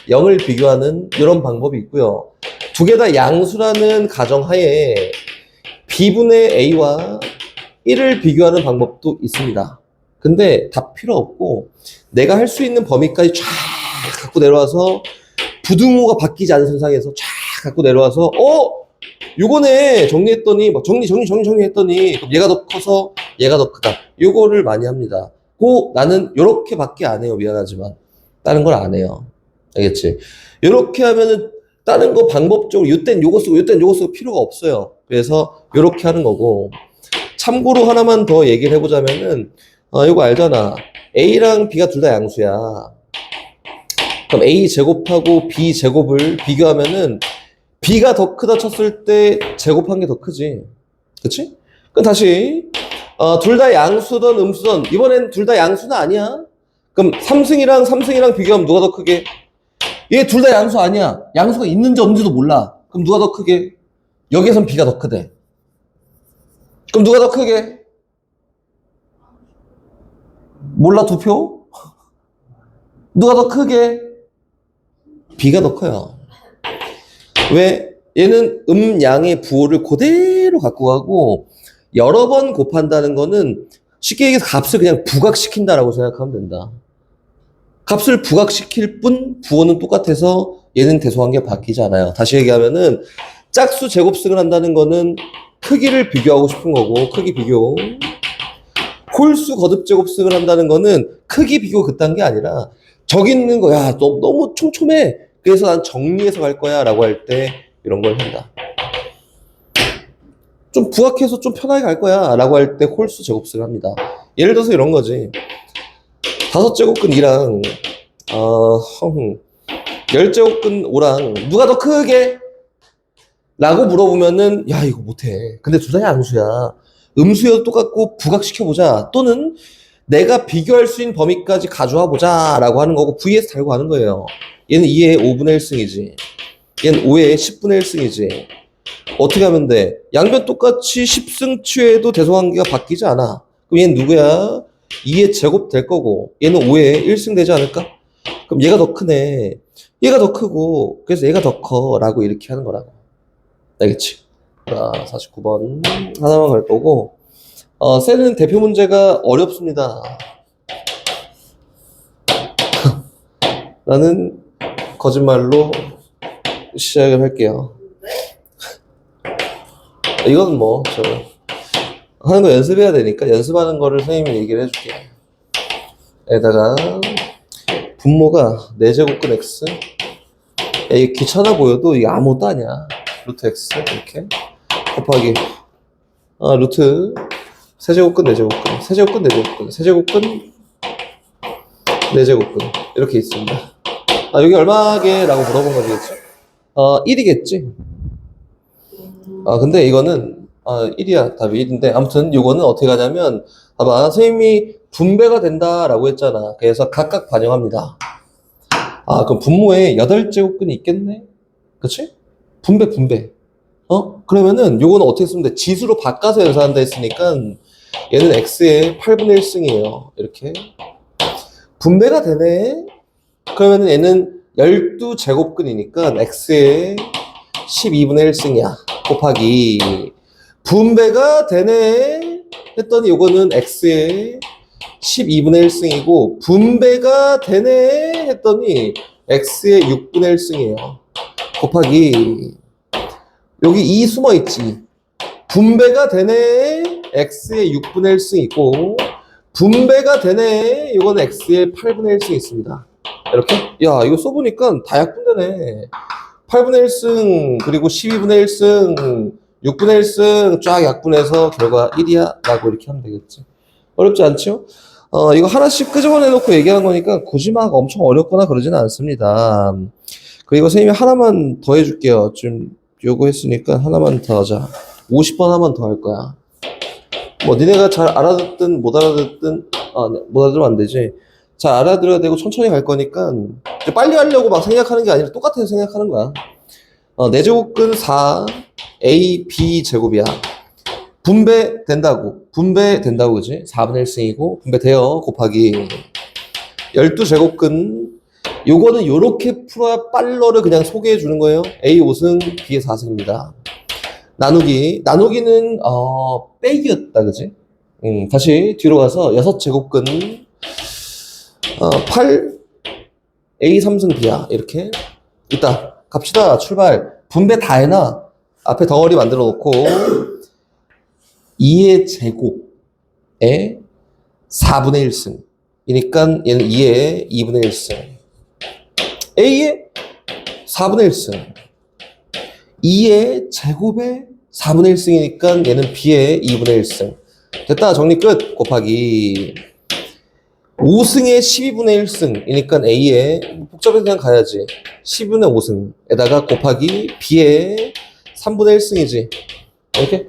0을 비교하는 이런 방법이 있고요. 두 개 다 양수라는 가정하에 B분의 A와 1을 비교하는 방법도 있습니다. 근데 다 필요 없고 내가 할 수 있는 범위까지 쫙 갖고 내려와서 부등호가 바뀌지 않은 선상에서 쫙 갖고 내려와서 요거네 정리했더니 막 정리했더니 그럼 얘가 더 커서 얘가 더 크다. 요거를 많이 합니다. 나는 요렇게밖에 안 해요. 미안하지만 다른 걸 안 해요. 알겠지? 요렇게 하면은 다른 거 방법적으로 요땐 요거 쓰고 필요가 없어요. 그래서 요렇게 하는 거고, 참고로 하나만 더 얘기를 해보자면은 요거 알잖아. A랑 B가 둘 다 양수야. 그럼 A 제곱하고 B 제곱을 비교하면은 B가 더 크다 쳤을 때 제곱한 게 더 크지. 그치? 그럼 다시 둘 다 양수든 음수든 이번엔 둘 다 양수는 아니야. 그럼 삼승이랑 비교하면 누가 더 크게? 얘 둘 다 양수 아니야. 양수가 있는지 없는지도 몰라. 그럼 누가 더 크게? 여기에선 B가 더 크대. 그럼 누가 더 크게? 몰라, 두 표? 누가 더 크게? B가 더 커요. 왜? 얘는 양의 부호를 그대로 갖고 가고 여러 번 곱한다는 거는 쉽게 얘기해서 값을 그냥 부각시킨다라고 생각하면 된다. 값을 부각시킬 뿐 부호는 똑같아서 얘는 대소관계가 바뀌지 않아요. 다시 얘기하면은 짝수 제곱승을 한다는 거는 크기를 비교하고 싶은 거고, 크기 비교. 홀수 거듭 제곱승을 한다는 거는 크기 비교 그딴 게 아니라 저기 있는 거, 야, 너무 촘촘해. 그래서 난 정리해서 갈 거야 라고 할 때 이런 걸 한다. 좀 부각해서 좀 편하게 갈 거야 라고 할 때 홀수 제곱승을 합니다. 예를 들어서 이런 거지. 5제곱근 2랑 10제곱근 5랑 누가 더 크게? 라고 물어보면은 야, 이거 못해. 근데 둘 다 양수야. 음수여도 똑같고 부각시켜보자. 또는 내가 비교할 수 있는 범위까지 가져와 보자 라고 하는 거고, vs 달고 하는 거예요. 얘는 2의 5분의 1승이지. 얘는 5의 10분의 1승이지. 어떻게 하면 돼? 양변 똑같이 10승치에도 대소관계가 바뀌지 않아. 그럼 얘는 누구야? 2의 제곱 될 거고, 얘는 5의 1승 되지 않을까? 그럼 얘가 더 크네. 얘가 더 크고, 그래서 얘가 더 커 라고 이렇게 하는 거라고. 알겠지? 자, 49번 하나만 갈 거고, 셀은 대표 문제가 어렵습니다. 나는 거짓말로 시작을 할게요. 이건 뭐, 하는 거 연습해야 되니까 연습하는 거를 선생님이 얘기를 해줄게. 에다가, 분모가 4제곱근 x. 이게 귀찮아 보여도 이게 아무것도 아니야. 루트 x, 이렇게. 곱하기, 루트, 세제곱근, 4제곱근, 세제곱근, 4제곱근, 세제곱근, 4제곱근. 이렇게 있습니다. 여기 얼마게? 라고 물어본 거겠죠? 1이겠지? 근데 이거는, 1이야. 답이 1인데, 아무튼 요거는 어떻게 가냐면, 봐봐. 선생님이 분배가 된다라고 했잖아. 그래서 각각 반영합니다. 그럼 분모에 8제곱근이 있겠네? 그치? 분배. 그러면은 요거는 어떻게 쓰면 돼? 지수로 바꿔서 연산한다 했으니까 얘는 x의 8분의 1승이에요. 이렇게. 분배가 되네? 그러면은 얘는 12제곱근이니까 x의 12분의 1승이야. 곱하기. 분배가 되네? 했더니 요거는 x의 12분의 1승이고, 분배가 되네? 했더니 x의 6분의 1승이에요. 곱하기. 여기 2 숨어있지. 분배가 되네? x의 6분의 1승 있고, 분배가 되네. 이거는 x의 8분의 1승이 있습니다. 이렇게? 야, 이거 써보니까 다 약분되네. 8분의 1승, 그리고 12분의 1승, 6분의 1승 쫙 약분해서 결과 1이야 라고 이렇게 하면 되겠지. 어렵지 않죠? 이거 하나씩 끄집어내놓고 얘기하는 거니까 굳이 막 엄청 어렵거나 그러지는 않습니다. 그리고 선생님이 하나만 더 해줄게요. 좀 요구했으니까 하나만 더 하자. 50번 하면 더 할 거야. 뭐 니네가 잘 알아듣든 못 알아듣든 못 알아들으면 안 되지. 잘 알아들어야 되고 천천히 갈 거니까 빨리 하려고 막 생각하는 게 아니라 똑같아서 생각하는 거야. 4제곱근 4 a b 제곱이야. 분배된다고 그지? 4분의 1승이고 분배돼요. 곱하기 12제곱근 요거는 요렇게 풀어야 빨러를 그냥 소개해 주는 거예요. a 5승 b의 4승입니다. 나누기는 빼기였다 그지? 다시 뒤로 가서 6제곱근 8 a 3승 b야. 이렇게 이따 갑시다. 출발. 분배 다 해놔. 앞에 덩어리 만들어 놓고 2의 제곱에 4분의 1승 이니까 얘는 2의 2분의 1승 a의 4분의 1승 2의 제곱에 4분의 1승이니까 얘는 b의 2분의 1승 됐다. 정리 끝. 곱하기 5승의 12분의 1승이니까 a의 복잡해서 그냥 가야지 12분의 5승에다가 곱하기 b의 3분의 1승이지. 이렇게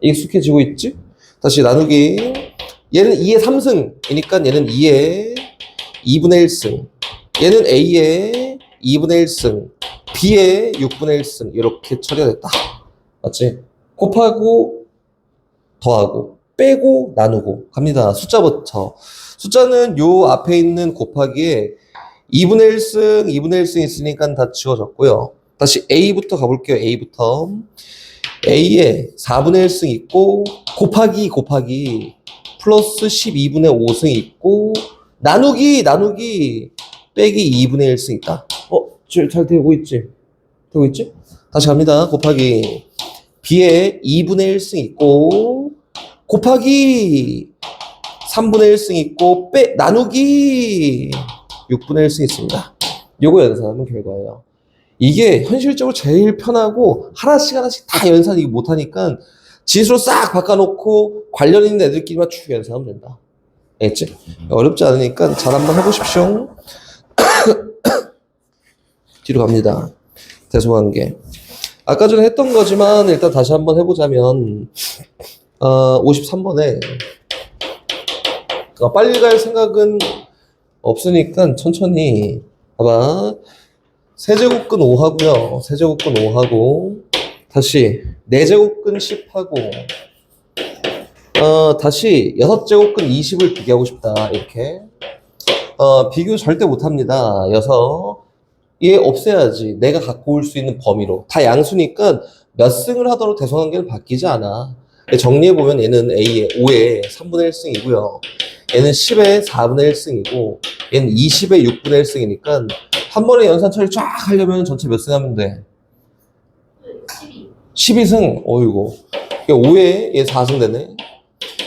익숙해지고 있지? 다시 나누기 얘는 2의 3승이니까 얘는 2의 2분의 1승 얘는 a의 2분의 1승 b의 6분의 1승 이렇게 처리가 됐다. 맞지? 곱하고 더하고 빼고 나누고 갑니다. 숫자부터. 숫자는 요 앞에 있는 곱하기에 2분의 1승, 2분의 1승 있으니까 다 지워졌고요. 다시 A부터 가볼게요. A부터. A에 4분의 1승 있고 곱하기 플러스 12분의 5승 있고 나누기 빼기 2분의 1승 있다. 잘 되고 있지? 되고 있지? 다시 갑니다. 곱하기 B에 2분의 1승 있고 곱하기 3분의 1승 있고 나누기 6분의 1승 있습니다. 요거 연산하면 결과예요. 이게 현실적으로 제일 편하고 하나씩 다 연산 이거 못하니까 진수로 싹 바꿔놓고 관련 있는 애들끼리만 쭉 연산하면 된다. 알겠지? 어렵지 않으니까 잘 한번 해보십시오. 뒤로 갑니다. 대소관계. 아까 전에 했던 거지만 일단 다시 한번 해보자면 53번에 빨리 갈 생각은 없으니까 천천히 봐봐. 세제곱근 5하고요. 세제곱근 5하고 다시 4제곱근 10하고 다시 6제곱근 20을 비교하고 싶다. 이렇게 비교 절대 못합니다. 6 얘 없애야지. 내가 갖고 올 수 있는 범위로. 다 양수니까 몇 승을 하더라도 대소관계는 바뀌지 않아. 정리해보면 얘는 A의 5의 3분의 1승이고요. 얘는 10의 4분의 1승이고 얘는 20의 6분의 1승이니까 한 번에 연산 처리 쫙 하려면 전체 몇 승 하면 돼? 12승. 어이구. 5에 얘 4승 되네.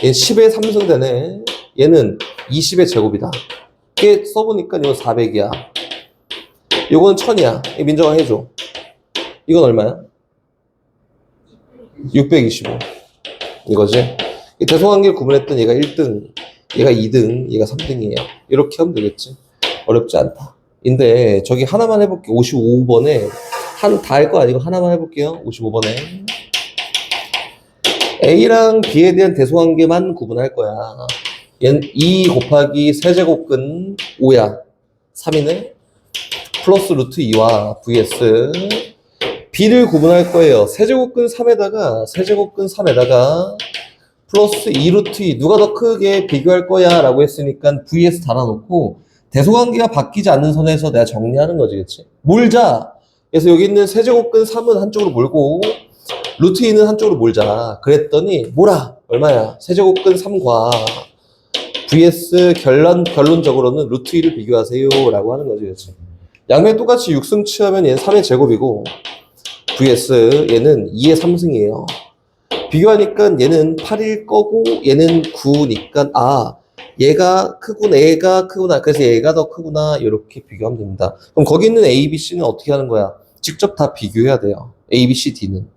얘 10에 3승 되네. 얘는 20의 제곱이다. 이게 써보니까 이거 400이야. 이건 1000이야. 민정아 해줘. 이건 얼마야? 625. 이거지? 대소관계를 구분했던 얘가 1등, 얘가 2등, 얘가 3등이에요. 이렇게 하면 되겠지? 어렵지 않다. 근데 저기 하나만 해볼게. 55번에 다 할 거 아니고 하나만 해볼게요. 55번에 A랑 B에 대한 대소관계만 구분할 거야. 얘는 2 곱하기 세제곱근 5야. 3이네. 플러스 루트 2와 vs B를 구분할 거예요. 세제곱근 3에다가 플러스 2 루트 2 누가 더 크게 비교할 거야 라고 했으니까 vs 달아놓고 대소관계가 바뀌지 않는 선에서 내가 정리하는 거지. 그치? 몰자. 그래서 여기 있는 세제곱근 3은 한쪽으로 몰고 루트 2는 한쪽으로 몰자. 그랬더니 뭐라? 얼마야? 세제곱근 3과 vs 결론적으로는 루트 2를 비교하세요 라고 하는 거지. 그치? 양면 똑같이 6승 취하면 얘는 3의 제곱이고 vs 얘는 2의 3승이에요. 비교하니까 얘는 8일 거고 얘는 9니까 얘가 크구나, 얘가 크구나. 그래서 얘가 더 크구나. 이렇게 비교하면 됩니다. 그럼 거기 있는 A, B, C는 어떻게 하는 거야? 직접 다 비교해야 돼요. A, B, C, D는.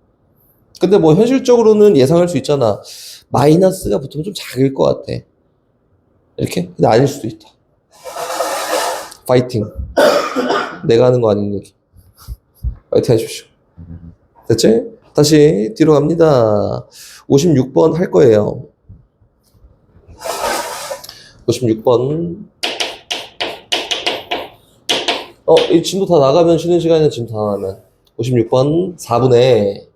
근데 뭐 현실적으로는 예상할 수 있잖아. 마이너스가 보통 좀 작을 것 같아. 이렇게? 근데 아닐 수도 있다. 파이팅. 내가 하는 거 아닌 얘기. 파이팅 하십시오. 됐지? 다시 뒤로 갑니다. 56번 할 거예요. 56번. 이 진도 다 나가면 쉬는 시간에 진도 다 나가면. 56번 4분의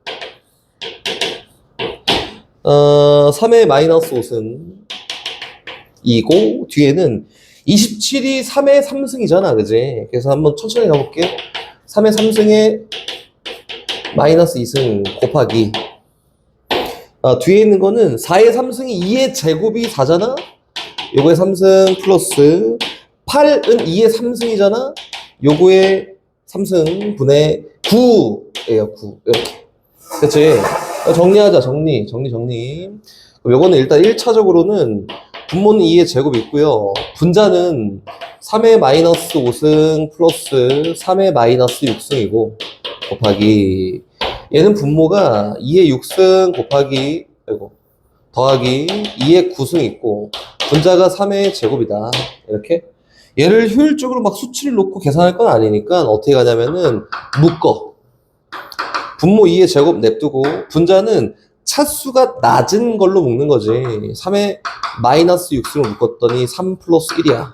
3의 마이너스 5승 이고 뒤에는 27이 3의 3승이잖아, 그지? 그래서 한번 천천히 가볼게. 3의 3승에 마이너스 2승 곱하기 뒤에 있는 거는 4의 3승이 2의 제곱이 4잖아? 요거의 3승 플러스 8은 2의 3승이잖아? 요거의 3승 분의 9예요, 9. 이렇게. 그치? 정리하자, 정리. 그럼 요거는 일단 1차적으로는 분모는 2의 제곱이 있고요. 분자는 3의 마이너스 5승 플러스 3의 마이너스 6승이고 곱하기 얘는 분모가 2의 6승 곱하기 더하기 2의 9승 있고 분자가 3의 제곱이다. 이렇게 얘를 효율적으로 막 수치를 놓고 계산할 건 아니니까 어떻게 가냐면은 묶어. 분모 2의 제곱 냅두고 분자는 차수가 낮은 걸로 묶는 거지. 3의 마이너스 6승을 묶었더니 3 플러스 1이야.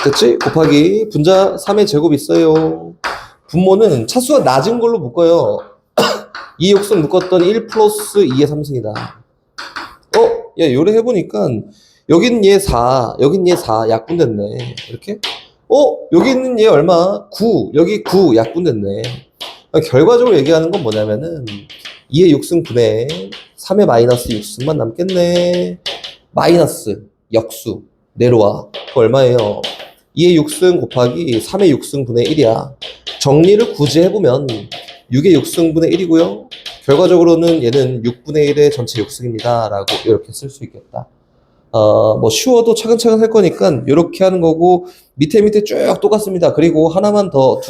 됐지? 곱하기 분자 3의 제곱 있어요. 분모는 차수가 낮은 걸로 묶어요. 2의 6승 묶었더니 1 플러스 2의 3승이다. 야, 요래 해보니까 여긴 얘 4, 여긴 얘 4, 약분됐네. 이렇게? 여기 있는 얘 얼마? 9, 여기 9, 약분됐네. 결과적으로 얘기하는 건 뭐냐면은 2의 6승 분의 3의 마이너스 6승만 남겠네. 마이너스, 역수, 내려와. 그 얼마예요? 2의 6승 곱하기 3의 6승 분의 1이야. 정리를 굳이 해보면 6의 6승 분의 1이고요. 결과적으로는 얘는 6분의 1의 전체 6승입니다. 라고 이렇게 쓸 수 있겠다. 뭐 쉬워도 차근차근 할 거니까 이렇게 하는 거고 밑에 쭉 똑같습니다. 그리고 하나만 더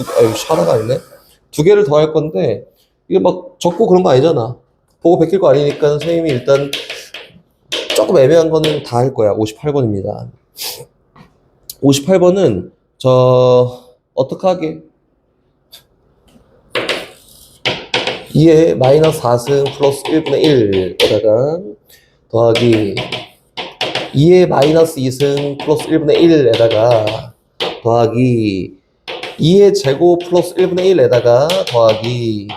하나가 아니네. 두 개를 더 할 건데 이게 막 적고 그런 거 아니잖아. 보고 베낄 거 아니니까 선생님이 일단 조금 애매한 거는 다 할 거야. 58번입니다. 58번은 어떻게 하게? 2의 마이너스 4승 플러스 1분의 1에다가 더하기 2의 마이너스 2승 플러스 1분의 1에다가 더하기 2의 제곱 플러스 1분의 1에다가 더하기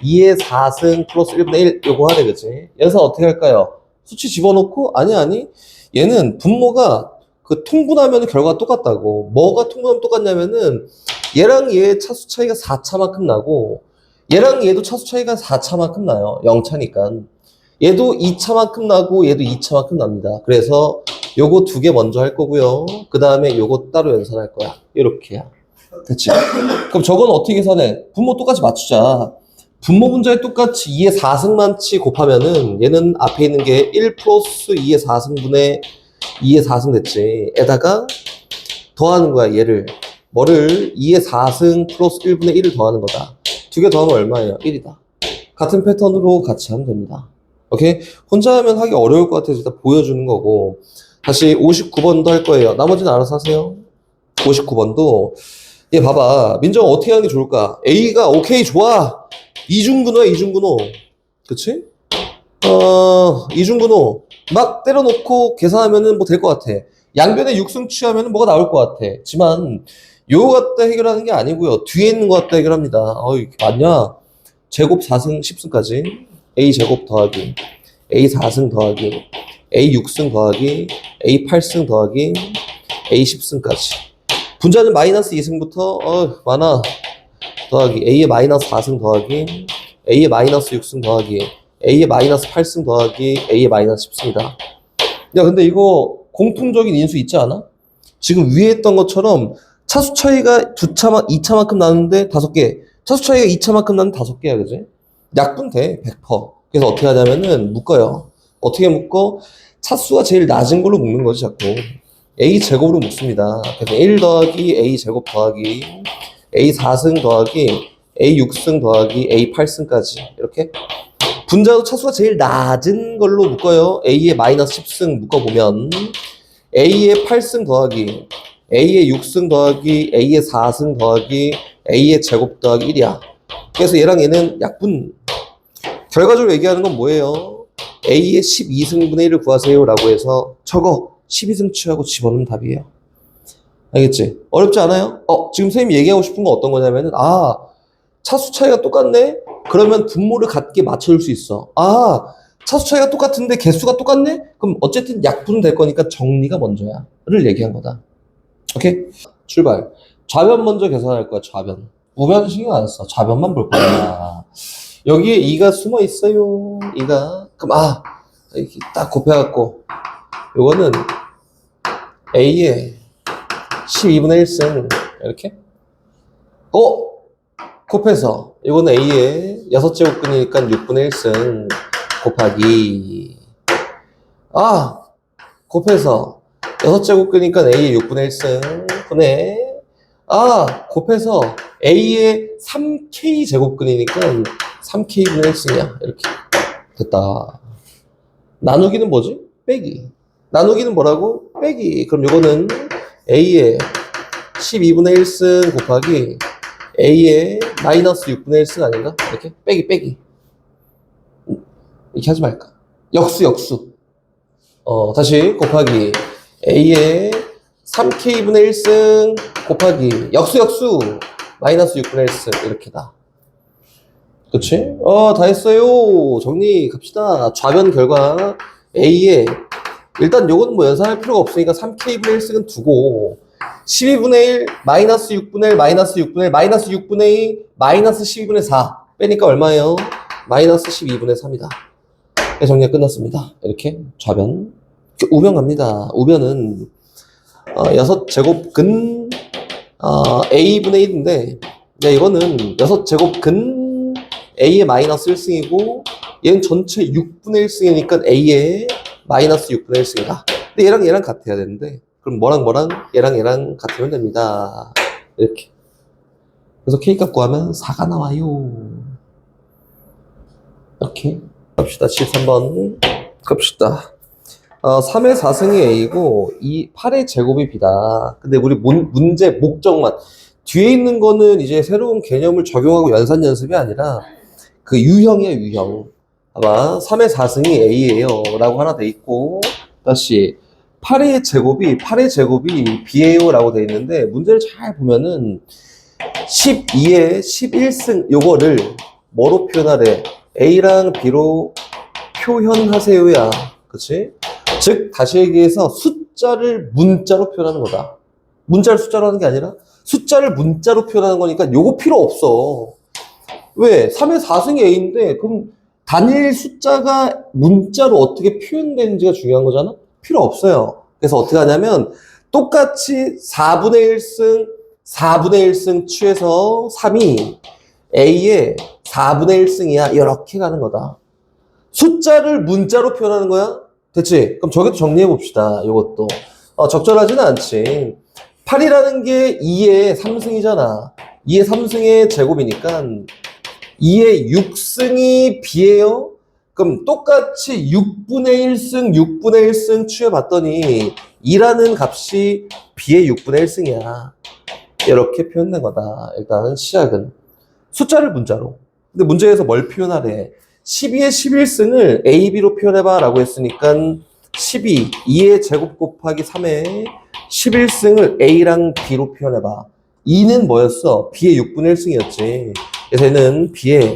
2의 4승 플러스 1분의 1 요거 하래, 그치? 여기서 어떻게 할까요? 수치 집어넣고 아니 얘는 분모가 그 통분하면 결과가 똑같다고. 뭐가 통분하면 똑같냐면은 얘랑 얘의 차수 차이가 4차만큼 나고 얘랑 얘도 차수 차이가 4차만큼 나요. 0차니까. 얘도 2차만큼 나고 얘도 2차만큼 납니다. 그래서 요거 두 개 먼저 할 거고요. 그 다음에 요거 따로 연산할 거야. 이렇게야. 됐지? 그럼 저건 어떻게 계산해? 분모 똑같이 맞추자. 분모 분자에 똑같이 2의 4승만치 곱하면은 얘는 앞에 있는 게 1 플러스 2의 4승분의 2의 4승 됐지. 에다가 더하는 거야, 얘를. 뭐를? 2의 4승 플러스 1분의 1을 더하는 거다. 두 개 더하면 얼마예요? 1이다. 같은 패턴으로 같이 하면 됩니다. 오케이? 혼자 하면 하기 어려울 것 같아서 일단 보여주는 거고. 다시 59번도 할 거예요. 나머지는 알아서 하세요. 59번도 얘 봐봐. 민정아 어떻게 하는 게 좋을까? A가 오케이 좋아. 이중근호야 이중근호. 그치? 이중근호 막 때려놓고 계산하면은 뭐 될 것 같아. 양변에 6승 취하면은 뭐가 나올 것 같아. 지만 요거 갖다 해결하는 게 아니고요. 뒤에 있는 거 갖다 해결합니다. 이게 맞냐? 제곱 4승 10승까지 A 제곱 더하기 A 4승 더하기 A 6승 더하기 A 8승 더하기 A 10승까지 분자는 마이너스 2승부터 많아 더하기 A의 마이너스 4승 더하기 A의 마이너스 6승 더하기 A의 마이너스 8승 더하기 A의 마이너스 10승이다. 야 근데 이거 공통적인 인수 있지 않아? 지금 위에 했던 것처럼 차수 차이가 2차만큼 나는데 5개 차수 차이가 2차만큼 나는 5개야 그지? 약분 돼 100%. 그래서 어떻게 하냐면은 묶어요. 어떻게 묶어? 차수가 제일 낮은 걸로 묶는 거지, 자꾸. A 제곱으로 묶습니다. 그래서 1 더하기 A 제곱 더하기 A 4승 더하기 A 6승 더하기 A 8승까지. 이렇게. 분자도 차수가 제일 낮은 걸로 묶어요. A의 마이너스 10승 묶어보면 A의 8승 더하기 A의 6승 더하기 A의 4승 더하기 A의 제곱 더하기 1이야. 그래서 얘랑 얘는 약분. 결과적으로 얘기하는 건 뭐예요? A의 12승분의 1을 구하세요 라고 해서 저거 12승 취하고 집어넣으면 답이에요. 알겠지? 어렵지 않아요? 지금 선생님이 얘기하고 싶은 건 어떤 거냐면은 차수 차이가 똑같네? 그러면 분모를 같게 맞춰줄 수 있어. 차수 차이가 똑같은데 개수가 똑같네? 그럼 어쨌든 약분은 될 거니까 정리가 먼저야 를 얘기한 거다. 오케이? 출발. 좌변 먼저 계산할 거야. 좌변. 우변 신경 안 써. 좌변만 볼 거야. 여기에 2가 숨어 있어요. 2가. 그럼 이렇게 딱 곱해갖고 요거는 A의 12분의 1승 이렇게 곱해서 이거는 A의 6제곱근이니까 6분의 1승 곱하기 곱해서 6제곱근이니까 A의 6분의 1승 분의 곱해서 A의 3K 제곱근이니까 3K분의 1승이야. 이렇게 됐다. 나누기는 뭐지? 빼기. 나누기는 뭐라고? 빼기. 그럼 요거는 A의 12분의 1승 곱하기 A의 마이너스 6분의 1승 아닌가? 이렇게? 빼기. 이렇게 하지 말까? 역수. 다시 곱하기 A의 3K분의 1승 곱하기 역수 마이너스 6분의 1승 이렇게다. 그치? 다 했어요. 정리 갑시다. 좌변 결과 A의 일단 요거는 뭐 연산할 필요가 없으니까 3K분의 1승은 두고 12분의 1 마이너스 6분의 1 마이너스 6분의 1 마이너스 6분의 2 마이너스 12분의 4 빼니까 얼마예요? 마이너스 12분의 3이다. 정리가 끝났습니다. 이렇게 좌변. 우변 갑니다. 우변은 6제곱근 A분의 1인데 이거는 6제곱근 A의 마이너스 1승이고 얘는 전체 6분의 1승이니까 A의 마이너스 6분의 1승이다. 근데 얘랑 같아야 되는데 그럼 뭐랑 얘랑 같으면 됩니다. 이렇게. 그래서 K값 구하면 4가 나와요. 이렇게 갑시다. 13번 갑시다. 3의 4승이 A고 8의 제곱이 B다. 근데 우리 문제 목적만 뒤에 있는 거는 이제 새로운 개념을 적용하고 연산 연습이 아니라 그 유형이야, 유형. 아마 3의 4승이 A예요 라고 하나 돼 있고 다시 8의 제곱이 B예요 라고 돼 있는데 문제를 잘 보면은 12의 11승 요거를 뭐로 표현하래? A랑 B로 표현하세요야. 그치? 즉 다시 얘기해서 숫자를 문자로 표현하는 거다. 문자를 숫자로 하는 게 아니라 숫자를 문자로 표현하는 거니까 요거 필요 없어. 왜? 3의 4승이 A인데 그럼 단일 숫자가 문자로 어떻게 표현되는지가 중요한 거잖아? 필요 없어요. 그래서 어떻게 하냐면 똑같이 4분의 1승 취해서 3이 A의 4분의 1승이야. 이렇게 가는 거다. 숫자를 문자로 표현하는 거야? 됐지? 그럼 저기도 정리해 봅시다. 이것도. 적절하지는 않지. 8이라는 게 2의 3승이잖아. 2의 3승의 제곱이니까 2의 6승이 B예요? 그럼 똑같이 6분의 1승 취해봤더니 2라는 값이 B의 6분의 1승이야. 이렇게 표현된 거다. 일단은 시작은. 숫자를 문자로. 근데 문제에서 뭘 표현하래? 12의 11승을 A, B로 표현해봐 라고 했으니까 2의 제곱 곱하기 3의 11승을 A랑 B로 표현해봐. 2는 뭐였어? B의 6분의 1승이었지. 그래서 얘는 B의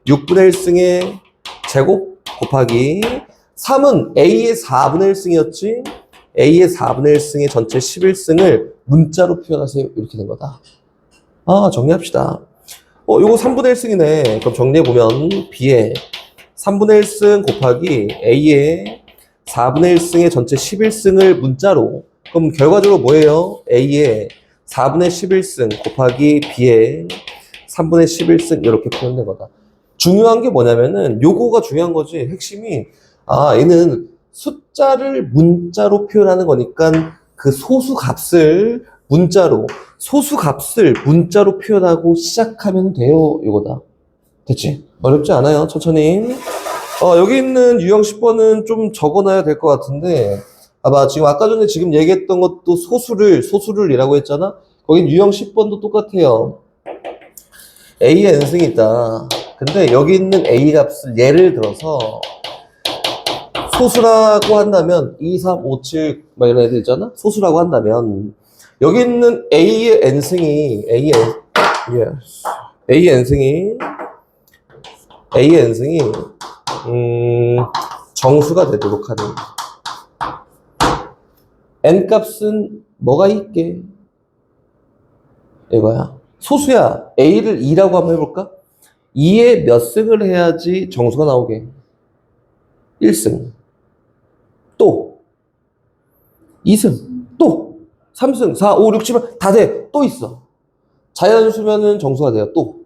6분의 1승의 제곱 곱하기 3은 A의 4분의 1승이었지. A의 4분의 1승의 전체 11승을 문자로 표현하세요. 이렇게 된 거다. 정리합시다. 요거 3분의 1승이네. 그럼 정리해보면 B의 3분의 1승 곱하기 A의 4분의 1승의 전체 11승을 문자로. 그럼 결과적으로 뭐예요? A의 4분의 11승 곱하기 B의 3분의 11승 이렇게 표현된 거다. 중요한 게 뭐냐면은 요거가 중요한 거지. 핵심이 얘는 숫자를 문자로 표현하는 거니까 그 소수값을 문자로 표현하고 시작하면 돼요. 이거다. 됐지? 어렵지 않아요. 천천히. 여기 있는 유형 10번은 좀 적어놔야 될 것 같은데, 봐봐. 지금 아까 전에 지금 얘기했던 것도 소수를이라고 했잖아? 거긴 유형 10번도 똑같아요. A의 n승이 있다. 근데 여기 있는 A 값을 예를 들어서 소수라고 한다면 2, 3, 5, 7 막 이런 애들 있잖아? 소수라고 한다면 여기 있는 A의 n승이 정수가 되도록 하는 n값은 뭐가 있게? 이거야. 소수야. A를 2라고 한번 해볼까? 2에 몇 승을 해야지 정수가 나오게? 1승. 또 2승. 또 3승, 4, 5, 6, 7, 다 돼. 또 있어. 자연수면은 정수가 돼요. 또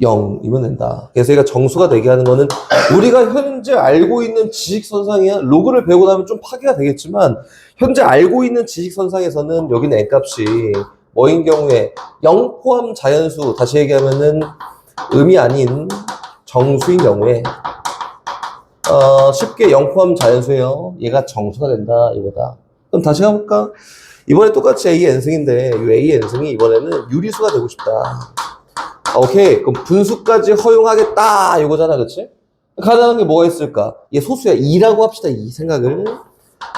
0이면 된다. 그래서 얘가 정수가 되게 하는 거는 우리가 현재 알고 있는 지식선상이야. 로그를 배우고 나면 좀 파괴가 되겠지만 현재 알고 있는 지식선상에서는 여기는 n값이 뭐인 경우에 0 포함 자연수, 다시 얘기하면은 음이 아닌 정수인 경우에 쉽게 0 포함 자연수예요. 얘가 정수가 된다 이거다. 그럼 다시 가볼까? 이번에 똑같이 A n승인데 이 A n승이 이번에는 유리수가 되고 싶다. 오케이. 그럼 분수까지 허용하겠다 이거잖아. 그치? 가능한 게 뭐가 있을까? 얘 소수야. 2라고 합시다. 이 생각을.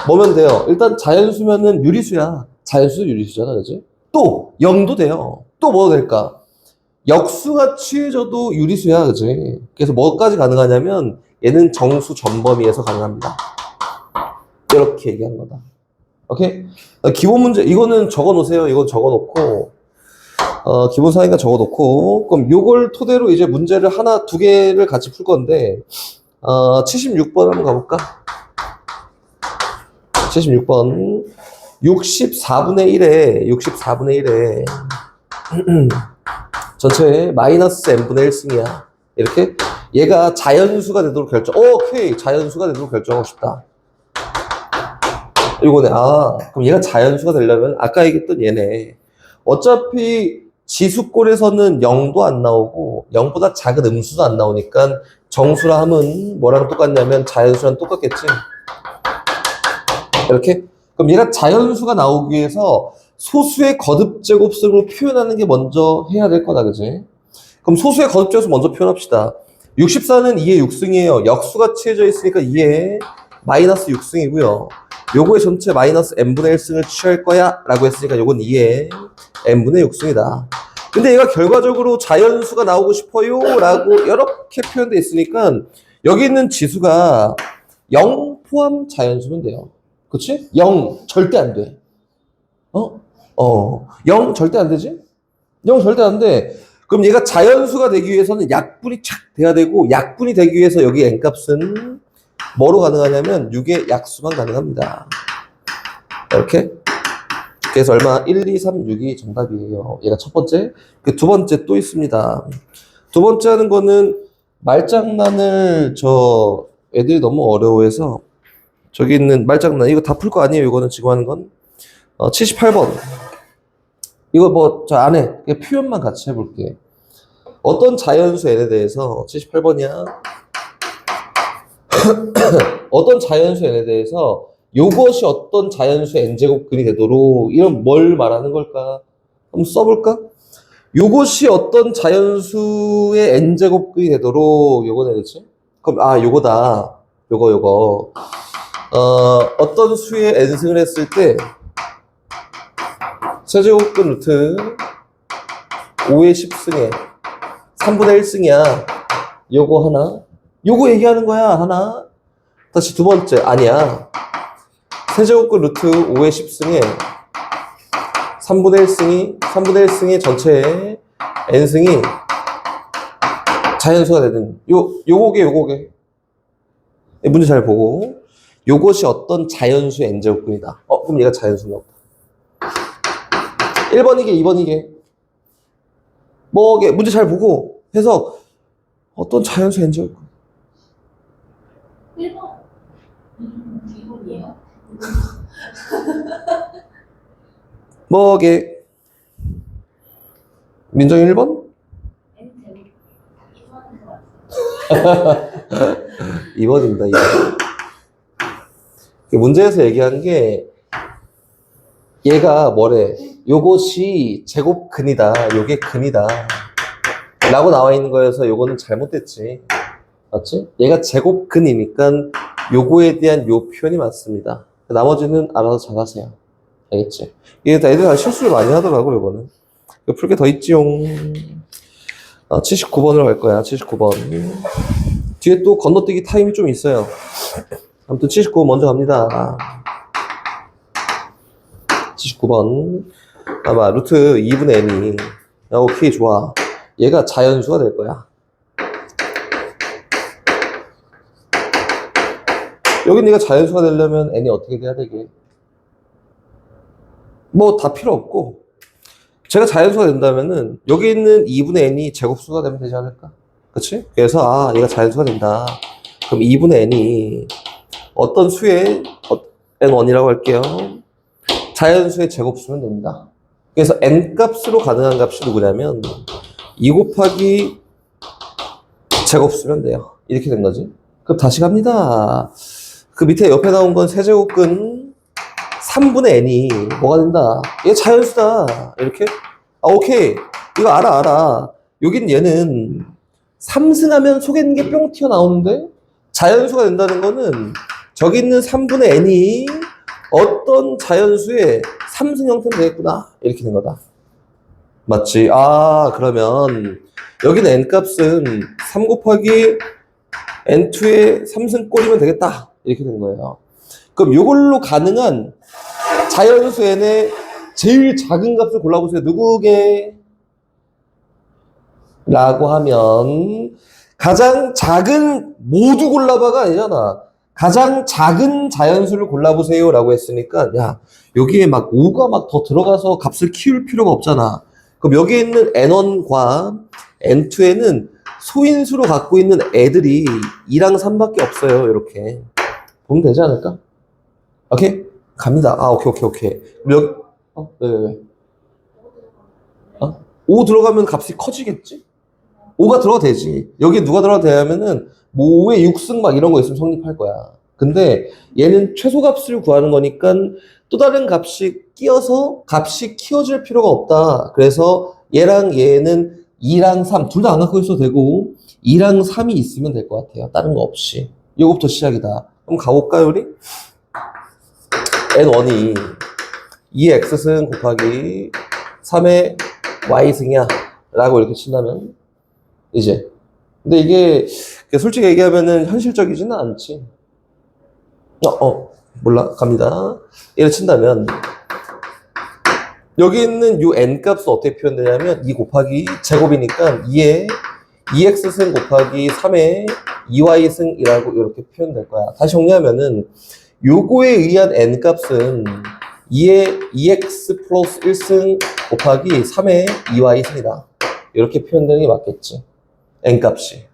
뭐면 돼요? 일단 자연수면은 유리수야. 자연수도 유리수잖아. 그치? 또 0도 돼요. 또 뭐가 될까? 역수가 취해져도 유리수야. 그치? 그래서 뭐까지 가능하냐면 얘는 정수 전범위에서 가능합니다. 이렇게 얘기한 거다. 오케이? 기본 문제 이거는 적어 놓으세요. 이건 적어 놓고 기본 사항이니까 적어 놓고 그럼 요걸 토대로 이제 문제를 하나 두 개를 같이 풀 건데 76번 한번 가볼까? 76번 64분의 1에 전체 마이너스 n분의 1승이야. 이렇게 얘가 자연수가 되도록 오케이. 자연수가 되도록 결정하고 싶다. 이거네. 그럼 얘가 자연수가 되려면 아까 얘기했던 얘네. 어차피 지수꼴에서는 0도 안 나오고 0보다 작은 음수도 안 나오니까 정수라 함은 뭐랑 똑같냐면 자연수랑 똑같겠지. 이렇게. 그럼 얘가 자연수가 나오기 위해서 소수의 거듭제곱식으로 표현하는 게 먼저 해야 될 거다. 그지? 그럼 소수의 거듭제곱식 먼저 표현합시다. 64는 2의 6승이에요. 역수가 취해져 있으니까 2의 마이너스 6승이고요. 요거의 전체 마이너스 n분의 1승을 취할 거야 라고 했으니까 요건 2의 n분의 6승이다. 근데 얘가 결과적으로 자연수가 나오고 싶어요 라고 이렇게 표현되어 있으니까 여기 있는 지수가 0 포함 자연수면 돼요. 그치? 0 절대 안 돼. 0 절대 안 되지? 0 절대 안 돼. 그럼 얘가 자연수가 되기 위해서는 약분이 착 돼야 되고 약분이 되기 위해서 여기 n값은 뭐로 가능하냐면 6의 약수만 가능합니다. 이렇게. 그래서 얼마? 1, 2, 3, 6이 정답이에요. 얘가 첫 번째. 그 두 번째 또 있습니다. 두 번째 하는 거는 말장난을 애들이 너무 어려워해서 저기 있는 말장난 이거 다 풀 거 아니에요. 이거는 지금 하는 건 78번 이거 뭐 저 안에 표현만 같이 해볼게. 어떤 자연수 n에 대해서 78번이야. 어떤 자연수 n에 대해서 요것이 어떤 자연수 n제곱근이 되도록 이런 뭘 말하는 걸까? 한번 써볼까? 요것이 어떤 자연수의 n제곱근이 되도록 요거네. 그치? 그럼 요거다. 요거 어떤 수의 n승을 했을 때 세제곱근 루트 5의 10승에 3분의 1승이야. 요거 하나. 요거 얘기하는 거야. 하나. 다시 두 번째. 아니야. 세제곱근 루트 5의 10승에 3분의 1승이 전체의 n승이 자연수가 되든 요거게 문제 잘 보고 요것이 어떤 자연수의 n제곱근이다. 그럼 얘가 자연수인가 보다. 1번이게 2번이게 문제 잘 보고 해서 어떤 자연수 n제곱근 1번 뭐게? 민정이 1번? 2번입니다. 2번. 문제에서 얘기한 게 얘가 뭐래? 요것이 제곱근이다. 요게 근이다. 라고 나와 있는 거여서 요거는 잘못됐지. 맞지? 얘가 제곱근이니까 요거에 대한 요 표현이 맞습니다. 나머지는 알아서 잘 하세요. 알겠지? 이게 애들 다 실수를 많이 하더라고, 요거는. 풀 게 더 있지용. 79번으로 갈 거야, 79번. 뒤에 또 건너뛰기 타임이 좀 있어요. 아무튼 79번 먼저 갑니다. 79번. 아마 루트 2분의 n이. 오케이, 좋아. 얘가 자연수가 될 거야. 여기 네가 자연수가 되려면 n이 어떻게 돼야 되게? 뭐 다 필요 없고 제가 자연수가 된다면은 여기 있는 2분의 n이 제곱수가 되면 되지 않을까? 그치? 그래서 얘가 자연수가 된다. 그럼 2분의 n이 어떤 수의 n1이라고 할게요. 자연수의 제곱수면 됩니다. 그래서 n 값으로 가능한 값이 누구냐면 2 곱하기 제곱수면 돼요. 이렇게 된 거지. 그럼 다시 갑니다. 그 밑에 옆에 나온 건 세제곱근 3분의 n이 뭐가 된다? 얘 자연수다. 이렇게? 오케이. 이거 알아. 여긴 얘는 3승하면 속에 있는 게 뿅 튀어나오는데 자연수가 된다는 거는 저기 있는 3분의 n이 어떤 자연수의 3승 형태는 되겠구나. 이렇게 된 거다. 맞지? 그러면 여기는 n값은 3 곱하기 n2의 3승꼴이면 되겠다. 이렇게 된 거예요. 그럼 이걸로 가능한 자연수 n의 제일 작은 값을 골라보세요. 누구게? 라고 하면 가장 작은 모두 골라봐가 아니잖아. 가장 작은 자연수를 골라보세요 라고 했으니까 야 여기에 막 5가 막 더 들어가서 값을 키울 필요가 없잖아. 그럼 여기에 있는 n1과 n2에는 소인수로 갖고 있는 애들이 2랑 3밖에 없어요. 이렇게 보면 되지 않을까? 오케이? 갑니다. 오케이. 여기, 왜? 5 들어가면 값이 커지겠지? 5가 들어가도 되지. 여기 누가 들어가도 되냐면은, 뭐 5에 6승 막 이런 거 있으면 성립할 거야. 근데 얘는 최소값을 구하는 거니까 또 다른 값이 끼어서 값이 키워질 필요가 없다. 그래서 얘랑 얘는 2랑 3, 둘 다 안 갖고 있어도 되고, 2랑 3이 있으면 될 것 같아요. 다른 거 없이. 이거부터 시작이다. 그럼 가볼까요, 우리? n1이 2x승 곱하기 3의 y승이야 라고 이렇게 친다면 이제 근데 이게 솔직히 얘기하면은 현실적이지는 않지. 몰라 갑니다. 얘를 친다면 여기 있는 요 n값은 어떻게 표현되냐면 2 곱하기 제곱이니까 2에 2x승 곱하기 3의 2y승이라고 이렇게 표현될 거야. 다시 정리하면은 요거에 의한 n값은 2의 2x 플러스 1승 곱하기 3의 2y승이다. 이렇게 표현되는 게 맞겠지. n값이.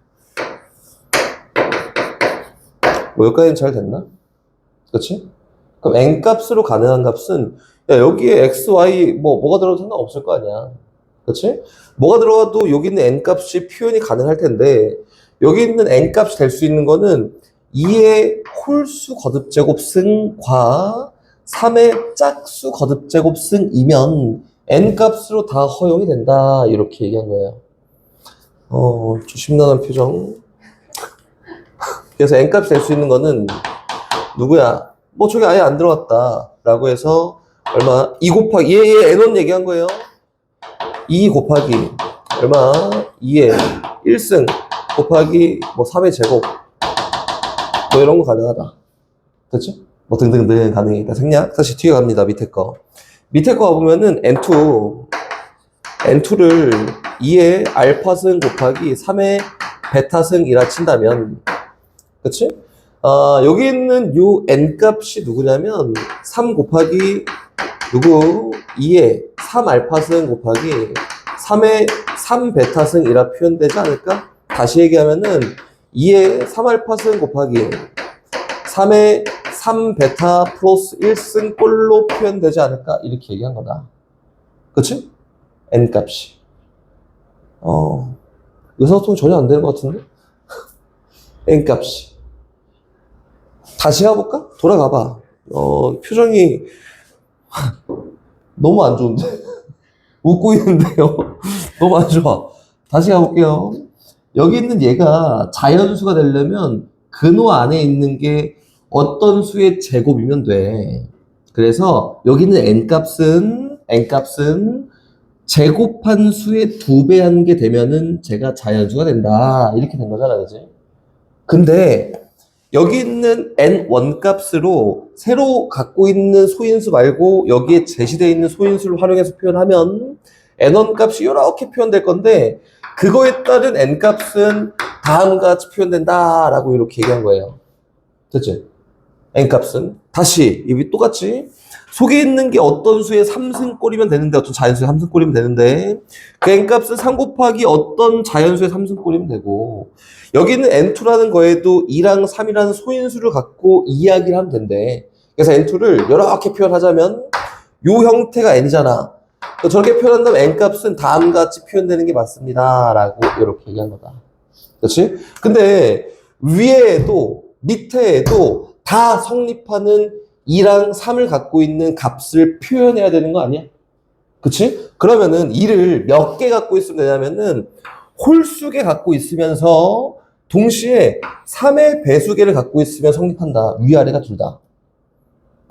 뭐 여기까지는 잘 됐나? 그치? 그럼 n값으로 가능한 값은 야 여기에 x, y 뭐가 들어도 상관없을 거 아니야. 그치? 뭐가 들어가도 여기 있는 n값이 표현이 가능할 텐데 여기 있는 n값이 될 수 있는 거는 2의 홀수 거듭제곱승과 3의 짝수 거듭제곱승이면 n값으로 다 허용이 된다. 이렇게 얘기한 거예요. 좀 심란한 표정. 그래서 n값이 될 수 있는 거는 누구야? 뭐 저기 아예 안 들어갔다. 라고 해서 얼마? 2 곱하기 얘 n1 얘기한 거예요. 2 곱하기 얼마? 2의 1승 곱하기 뭐 3의 제곱 뭐 이런 거 가능하다. 됐죠? 뭐 등등등 가능해. 생략. 다시 뒤에 갑니다. 밑에 거. 밑에 거 보면은 N2를 2의 알파승 곱하기 3의 베타승이라 친다면 그치? 여기 있는 요 N값이 누구냐면 3 곱하기 누구? 2의 3알파승 곱하기 3의 3베타승이라 표현되지 않을까? 다시 얘기하면은 2의 3알파승 곱하기 3의 3베타 플러스 1승꼴로 표현되지 않을까? 이렇게 얘기한 거다. 그치? n값이. 의사소통이 전혀 안 되는 것 같은데? n값이. 다시 해볼까? 돌아가봐. 표정이 너무 안 좋은데? 웃고 있는데요. 너무 안 좋아. 다시 가볼게요. 여기 있는 얘가 자연수가 되려면 근호 안에 있는 게 어떤 수의 제곱이면 돼. 그래서 여기 있는 n값은 제곱한 수의 2배 한 게 되면은 제가 자연수가 된다. 이렇게 된 거잖아, 그지? 근데 여기 있는 n 원값으로 새로 갖고 있는 소인수 말고 여기에 제시되어 있는 소인수를 활용해서 표현하면 n1 값이 이렇게 표현될 건데 그거에 따른 n값은 다음과 같이 표현된다 라고 이렇게 얘기한 거예요. 됐지? n값은 다시 여기 똑같이 속에 있는 게 어떤 수의 3승꼴이면 되는데 어떤 자연수의 3승꼴이면 되는데 그 n값은 3 곱하기 어떤 자연수의 3승꼴이면 되고 여기 있는 n2라는 거에도 2랑 3이라는 소인수를 갖고 이야기를 하면 된대. 그래서 n2를 이렇게 표현하자면 요 형태가 n이잖아. 저렇게 표현한다면 n값은 다음과 같이 표현되는 게 맞습니다 라고 이렇게 얘기한 거다. 그렇지? 근데 위에도 밑에에도 다 성립하는 2랑 3을 갖고 있는 값을 표현해야 되는 거 아니야? 그치? 그러면은 2를 몇 개 갖고 있으면 되냐면은 홀수개 갖고 있으면서 동시에 3의 배수개를 갖고 있으면 성립한다. 위아래가 둘 다.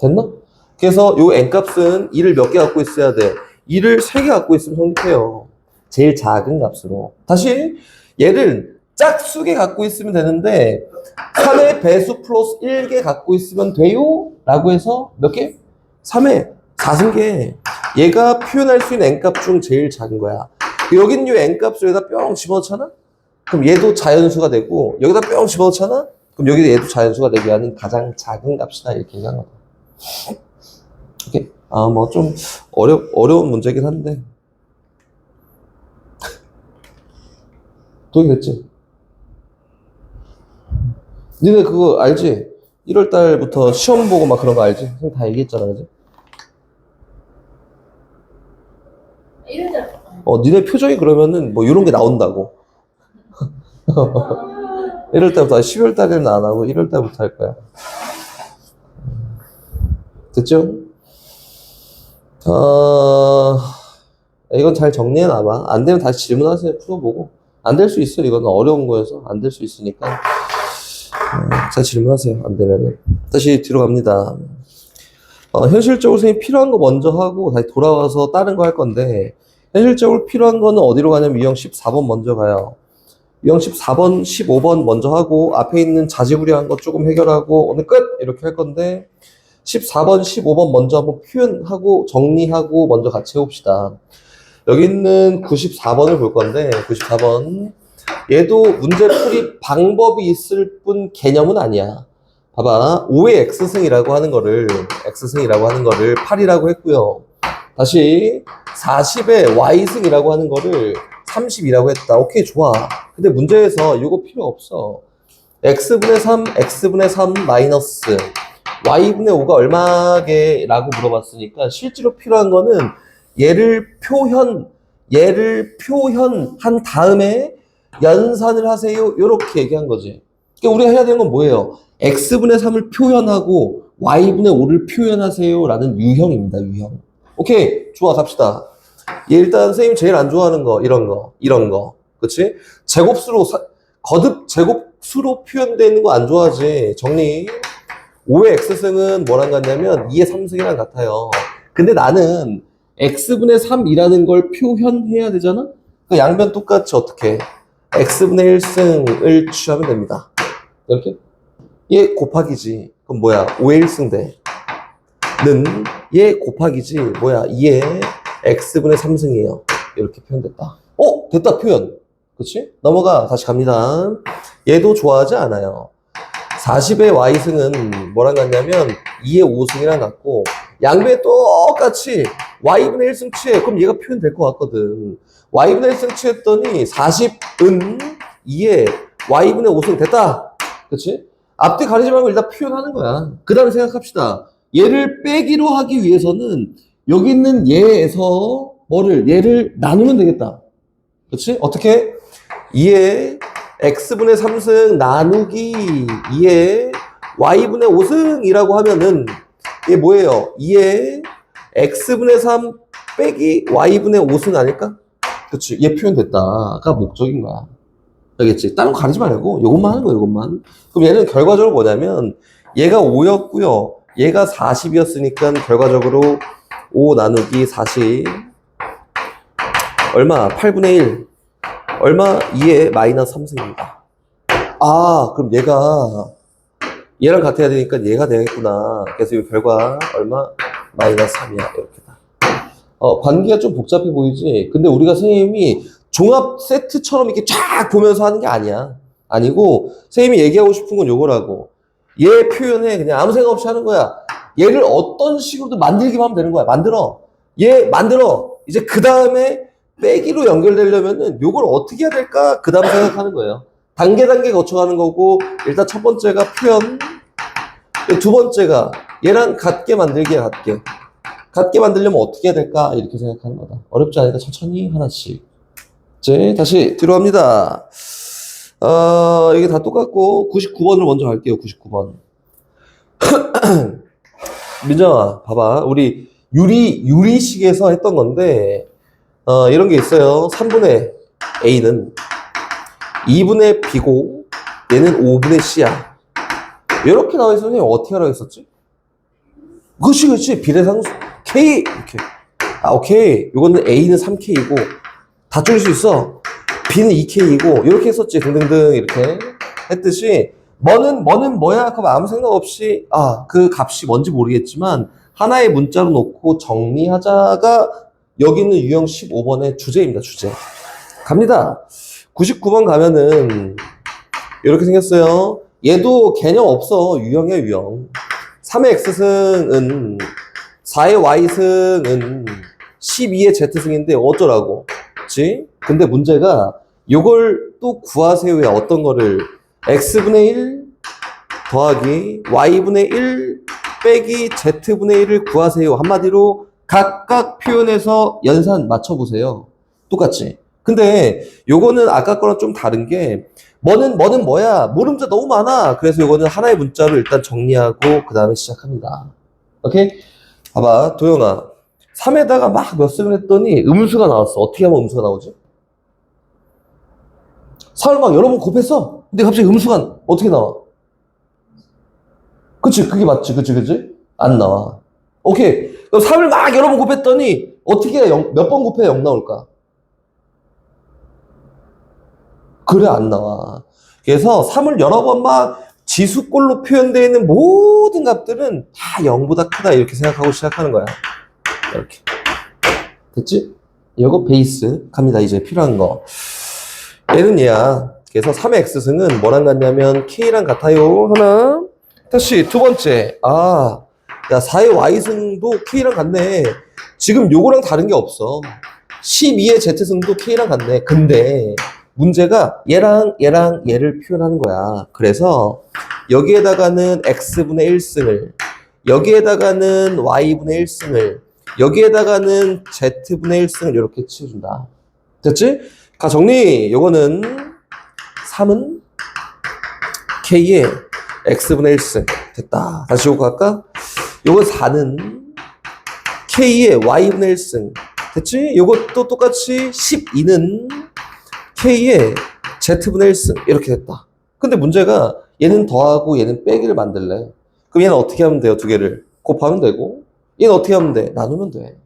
됐나? 그래서 요 n값은 2를 몇 개 갖고 있어야 돼? 2를 3개 갖고 있으면 성립해요. 제일 작은 값으로. 다시 얘를 짝수개 갖고 있으면 되는데 3의 배수 플러스 1개 갖고 있으면 돼요? 라고 해서 몇 개? 3의 4승계. 얘가 표현할 수 있는 n값 중 제일 작은 거야. 여기 있는 요 n값을 여기다 뿅 집어넣잖아? 그럼 얘도 자연수가 되고 여기다 뿅 집어넣잖아? 그럼 여기도 얘도 자연수가 되게 하는 가장 작은 값이다 이렇게 얘기한 거다. 오케이. 뭐 좀 어려운 문제긴 한데 동의됐지? 니네 그거 알지? 1월 달부터 시험 보고 막 그런 거 알지? 선생님 다 얘기했잖아, 그지? 니네 표정이 그러면은 뭐 이런 게 나온다고. 1월 달부터, 12월 달에는 안 하고 1월 달부터 할 거야. 됐죠? 이건 잘 정리해놔봐. 안 되면 다시 질문하세요. 풀어보고. 안 될 수 있어. 이거는 어려운 거여서 안 될 수 있으니까. 잘 질문하세요. 안 되면은. 다시 뒤로 갑니다. 현실적으로 선생님이 필요한 거 먼저 하고 다시 돌아와서 다른 거 할 건데 현실적으로 필요한 거는 어디로 가냐면 유형 14번 먼저 가요. 유형 14번, 15번 먼저 하고 앞에 있는 자지구리한 거 조금 해결하고 오늘 끝! 이렇게 할 건데 14번, 15번 먼저 한번 표현하고 정리하고 먼저 같이 해봅시다. 여기 있는 94번을 볼 건데 94번 얘도 문제풀이 방법이 있을 뿐 개념은 아니야. 봐봐. 5의 X승이라고 하는 거를 8이라고 했고요. 다시 40의 Y승이라고 하는 거를 30이라고 했다. 오케이, 좋아. 근데 문제에서 이거 필요 없어. X분의 3, X분의 3 마이너스 Y분의 5가 얼마게? 라고 물어봤으니까 실제로 필요한 거는 얘를 표현한 다음에 연산을 하세요. 이렇게 얘기한 거지. 그러니까 우리가 해야 되는 건 뭐예요? X분의 3을 표현하고 Y분의 5를 표현하세요. 라는 유형입니다. 유형. 오케이. 좋아. 갑시다. 얘 일단 선생님 제일 안 좋아하는 거. 이런 거. 그치? 거듭 제곱수로 표현되어 있는 거 안 좋아하지. 정리. 5의 X승은 뭐랑 같냐면 2의 3승이랑 같아요. 근데 나는 X분의 3이라는 걸 표현해야 되잖아? 그 양변 똑같이 어떻게? X분의 1승을 취하면 됩니다. 이렇게? 얘 곱하기지. 그럼 뭐야? 5의 1승 대. 는 얘 곱하기지. 뭐야? 2의 X분의 3승이에요. 이렇게 표현됐다. 됐다, 표현. 그치? 넘어가. 다시 갑니다. 얘도 좋아하지 않아요. 40의 Y승은 뭐랑 같냐면 2의 5승이랑 같고 양변에 똑같이 Y분의 1승 취해. 그럼 얘가 표현될 것 같거든. Y분의 1승 취했더니 40은 2의 Y분의 5승 됐다. 그치? 앞뒤 가리지 말고 일단 표현하는 거야. 그 다음에 생각합시다. 얘를 빼기로 하기 위해서는 여기 있는 얘에서 얘를 나누면 되겠다. 그렇지? 어떻게? 2의 x분의 3승 나누기 2의 y분의 5승이라고 하면은 이게 뭐예요? 2의 x분의 3 빼기 y분의 5승 아닐까? 그렇지? 얘 표현됐다가 목적인 거야. 알겠지? 다른 거 가리지 말고 이것만 하는 거야, 이것만. 그럼 얘는 결과적으로 뭐냐면 얘가 5였고요. 얘가 40이었으니까 결과적으로 5 나누기 40 얼마? 8분의 1 얼마? 2의 마이너스 3승입니다. 아, 그럼 얘랑 같아야 되니까 얘가 되겠구나. 그래서 이 결과 얼마? 마이너스 3이야. 이렇게다. 관계가 좀 복잡해 보이지? 근데 우리가 선생님이 종합 세트처럼 이렇게 쫙 보면서 하는 게 아니야. 아니고, 선생님이 얘기하고 싶은 건 요거라고. 얘 표현해. 그냥 아무 생각 없이 하는 거야. 얘를 어떤 식으로든 만들기만 하면 되는 거야. 얘 만들어. 이제 그 다음에 빼기로 연결되려면은 요걸 어떻게 해야 될까? 그 다음 생각하는 거예요. 단계 거쳐가는 거고, 일단 첫 번째가 표현, 두 번째가 얘랑 같게 만들기야, 같게. 같게 만들려면 어떻게 해야 될까? 이렇게 생각하는 거다. 어렵지 않으니까 천천히 하나씩. 이제 다시 들어갑니다. 이게 다 똑같고, 99번을 먼저 갈게요, 99번. 민정아, 봐봐. 우리 유리식에서 했던 건데, 이런 게 있어요. 3분의 A는 2분의 B고 얘는 5분의 C야. 이렇게 나와 있으면 어떻게 하라고 했었지? 그렇지. 비례상수 K 이렇게. 오케이. 이거는 A는 3K이고 다 줄일 수 있어. B는 2K이고 이렇게 했었지. 등등등 이렇게 했듯이 뭐는 뭐야? 그럼 아무 생각 없이 그 값이 뭔지 모르겠지만 하나의 문자로 놓고 정리하자가 여기 있는 유형 15번의 주제입니다. 주제. 갑니다. 99번 가면은 이렇게 생겼어요. 얘도 개념 없어. 유형이야, 유형. 3의 x승은 4의 y승은 12의 z승인데 어쩌라고. 그치? 근데 문제가 이걸 또 구하세요야. 어떤 거를 x분의 1 더하기 y분의 1 빼기 z분의 1을 구하세요. 한마디로 각각 표현해서 연산 맞춰보세요. 똑같지? 근데 요거는 아까 거랑 좀 다른 게 뭐는 뭐야? 모름자 너무 많아. 그래서 요거는 하나의 문자로 일단 정리하고 그 다음에 시작합니다. 오케이? 봐봐, 도영아. 3에다가 막 몇 승을 했더니 음수가 나왔어. 어떻게 하면 음수가 나오지? 3을 막 여러 번 곱했어. 근데 갑자기 음수가 어떻게 나와? 그치? 그게 맞지? 그치? 안 나와. 오케이. 그럼 3을 막 여러 번 곱했더니 어떻게 몇 번 곱해야 0 나올까? 그래, 안 나와. 그래서 3을 여러 번 막 지수꼴로 표현되어 있는 모든 값들은 다 0보다 크다 이렇게 생각하고 시작하는 거야. 이렇게. 됐지? 이거 베이스 갑니다. 이제 필요한 거. 얘는 얘야. 그래서 3의 x승은 뭐랑 같냐면 k랑 같아요. 하나. 다시 두 번째. 야, 4의 y승도 k랑 같네. 지금 요거랑 다른 게 없어. 12의 z승도 k랑 같네. 근데 문제가 얘랑 얘를 표현하는 거야. 그래서 여기에다가는 x분의 1승을, 여기에다가는 y분의 1승을, 여기에다가는 z분의 1승을 이렇게 치워준다. 됐지? 가 정리. 요거는 3은 k의 x분의 1승. 됐다. 다시 요거 갈까? 요거 4는 k의 y분의 1승. 됐지? 요것도 똑같이 12는 k의 z분의 1승. 이렇게 됐다. 근데 문제가 얘는 더하고 얘는 빼기를 만들래. 그럼 얘는 어떻게 하면 돼요? 두 개를 곱하면 되고, 얘는 어떻게 하면 돼? 나누면 돼.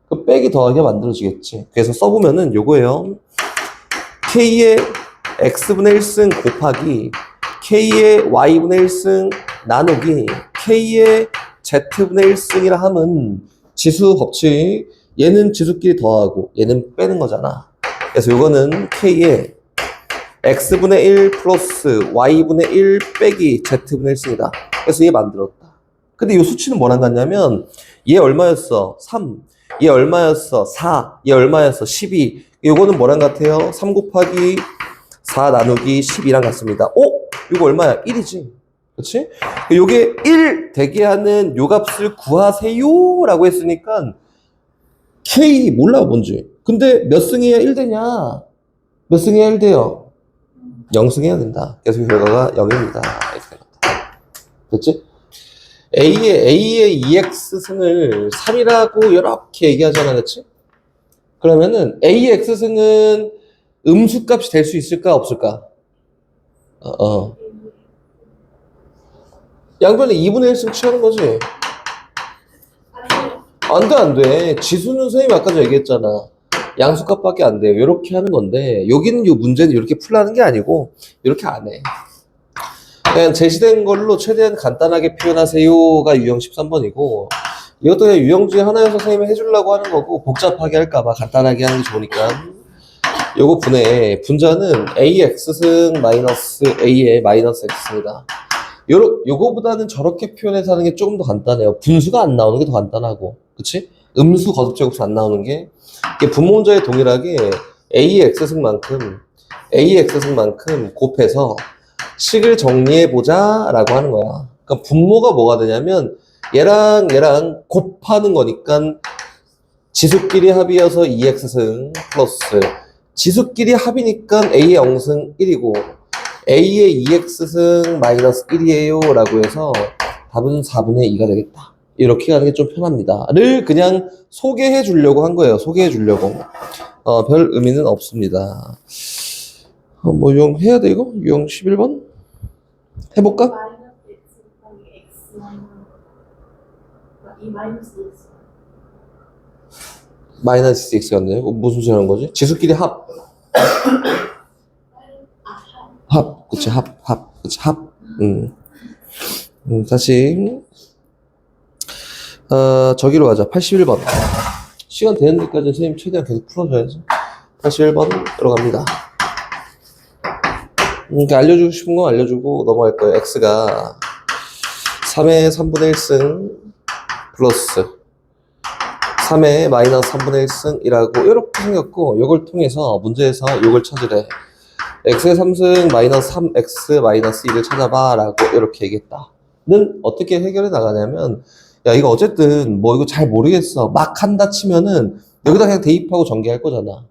그 빼기 더하기가 만들어지겠지. 그래서 써보면은 요거예요. k의 x분의 1승 곱하기 k의 y분의 1승 나누기 k의 z분의 1승이라 하면 지수 법칙, 얘는 지수끼리 더하고 얘는 빼는 거잖아. 그래서 요거는 k의 x분의 1 플러스 y분의 1 빼기 z분의 1승이다. 그래서 얘 만들었다. 근데 이 수치는 뭐랑 같냐면 얘 얼마였어? 3. 얘 얼마였어? 4. 얘 얼마였어? 12. 요거는 뭐랑 같아요? 3 곱하기 4 나누기 12랑 같습니다. 이거 얼마야? 1이지. 그렇지? 요게 1 되게 하는 요 값을 구하세요 라고 했으니까 K 몰라 뭔지. 근데 몇 승해야 1 되냐? 몇 승해야 1 돼요? 0승해야 된다. 그래서 그 결과가 0입니다. 이렇게 됩니다. 됐지? A의 EX승을 3이라고 이렇게 얘기하잖아. 그렇지? 그러면은 A의 X승은 음수값이 될 수 있을까 없을까? 양변에 2분의 1승 취하는 거지. 안 돼. 지수는 선생님이 아까 전 얘기했잖아. 양수값밖에 안 돼요. 이렇게 하는 건데 여기는 이 문제는 이렇게 풀라는 게 아니고 이렇게 안 해. 그냥 제시된 걸로 최대한 간단하게 표현하세요가 유형 13번이고 이것도 그냥 유형 중에 하나여서 선생님이 해주려고 하는 거고 복잡하게 할까봐 간단하게 하는 게 좋으니까 요거 분해 분자는 AX승 마이너스 A의 마이너스 X입니다. 요거보다는 저렇게 표현해서 하는 게 조금 더 간단해요. 분수가 안 나오는 게 더 간단하고 그치? 음수 거듭 제곱수 안 나오는 게 이게 분모문자에 동일하게 AX승만큼 곱해서 식을 정리해보자 라고 하는 거야. 그러니까 분모가 뭐가 되냐면 얘랑 곱하는 거니까 지수끼리 합이어서 2x승 플러스 지수끼리 합이니까 A의 0승 1이고 A의 2x승 마이너스 1이에요 라고 해서 답은 4분의 2가 되겠다. 이렇게 가는 게 좀 편합니다. 를 그냥 소개해 주려고 한 거예요. 소개해 주려고. 별 의미는 없습니다. 뭐 유형 해야 돼 이거? 유형 11번? 해볼까? 마이너스 x였네. 무슨 소리 하는 거지? 지수끼리 합. 합. 그치, 그치, 합. 다시. 저기로 가자. 81번. 시간 되는 데까지 선생님 최대한 계속 풀어줘야지. 81번 들어갑니다. 그러니까 알려주고 싶은 거 알려주고 넘어갈 거예요. x가 3의 3분의 1승 플러스 3의 마이너스 3분의 1승이라고 이렇게 생겼고 이걸 통해서 문제에서 이걸 찾으래. x의 3승 마이너스 3x 마이너스 2를 찾아봐 라고 이렇게 얘기했다. 는 어떻게 해결해 나가냐면 야 이거 어쨌든 뭐 이거 잘 모르겠어 막 한다 치면은 여기다 그냥 대입하고 전개할 거잖아.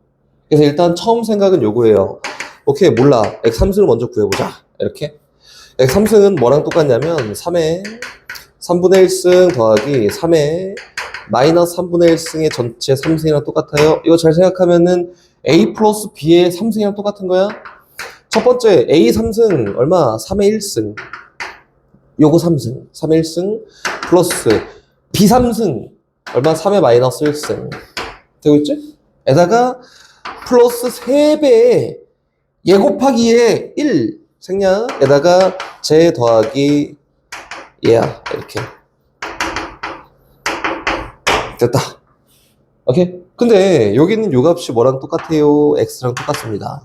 그래서 일단 처음 생각은 요거예요. 오케이 몰라 x 3승을 먼저 구해보자 이렇게. x 3승은 뭐랑 똑같냐면 3의 3분의 1승 더하기 3의 마이너스 3분의 1승의 전체 3승이랑 똑같아요. 이거 잘 생각하면은 a 플러스 b의 3승이랑 똑같은 거야. 첫 번째 a 3승 얼마? 3의 1승 요거 3승 3의 1승 플러스 b 3승 얼마? 3의 마이너스 1승 되고 있지? 에다가 플러스 3배의 얘 곱하기 얘 1 생략에다가 제 더하기 얘야 이렇게 됐다. 오케이? 근데 여기는 요 값이 뭐랑 똑같아요? x랑 똑같습니다.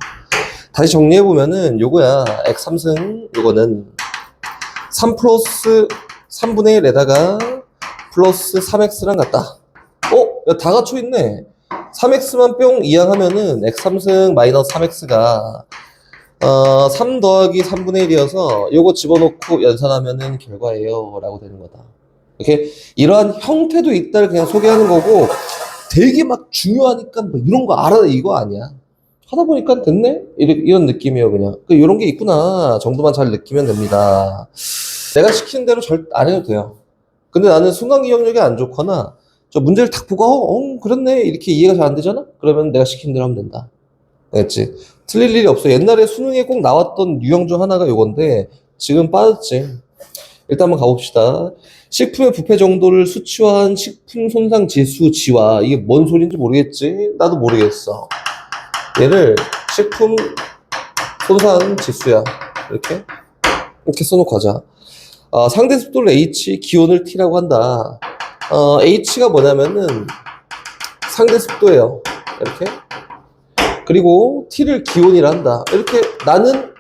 다시 정리해보면은 요거야 x 3승 요거는 3 플러스 3분의 1에다가 플러스 3x랑 같다. 야, 다 갖춰있네. 3x만 뿅 이항하면은 x 3승 마이너스 3x가 3 더하기 3분의 1이어서 요거 집어넣고 연산하면은 결과예요 라고 되는 거다. 이렇게 이러한 형태도 있다를 그냥 소개하는 거고 되게 막 중요하니까 뭐 이런 거 알아 이거 아니야. 하다 보니까 됐네? 이런 느낌이에요 그냥. 이런 게 있구나 정도만 잘 느끼면 됩니다. 내가 시키는 대로 안 해도 돼요. 근데 나는 순간 기억력이 안 좋거나 저 문제를 딱 보고 그렇네 이렇게 이해가 잘 안 되잖아? 그러면 내가 시키는 대로 하면 된다. 알겠지? 틀릴 일이 없어. 옛날에 수능에 꼭 나왔던 유형 중 하나가 요건데 지금 빠졌지. 일단 한번 가봅시다. 식품의 부패 정도를 수치화한 식품 손상 지수 지와 이게 뭔 소리인지 모르겠지? 나도 모르겠어. 얘를 식품 손상 지수야. 이렇게 써놓고 하자. 상대 습도를 H, 기온을 T라고 한다. H가 뭐냐면은 상대 습도예요. 이렇게. 그리고 T를 기온이라 한다. 이렇게 나는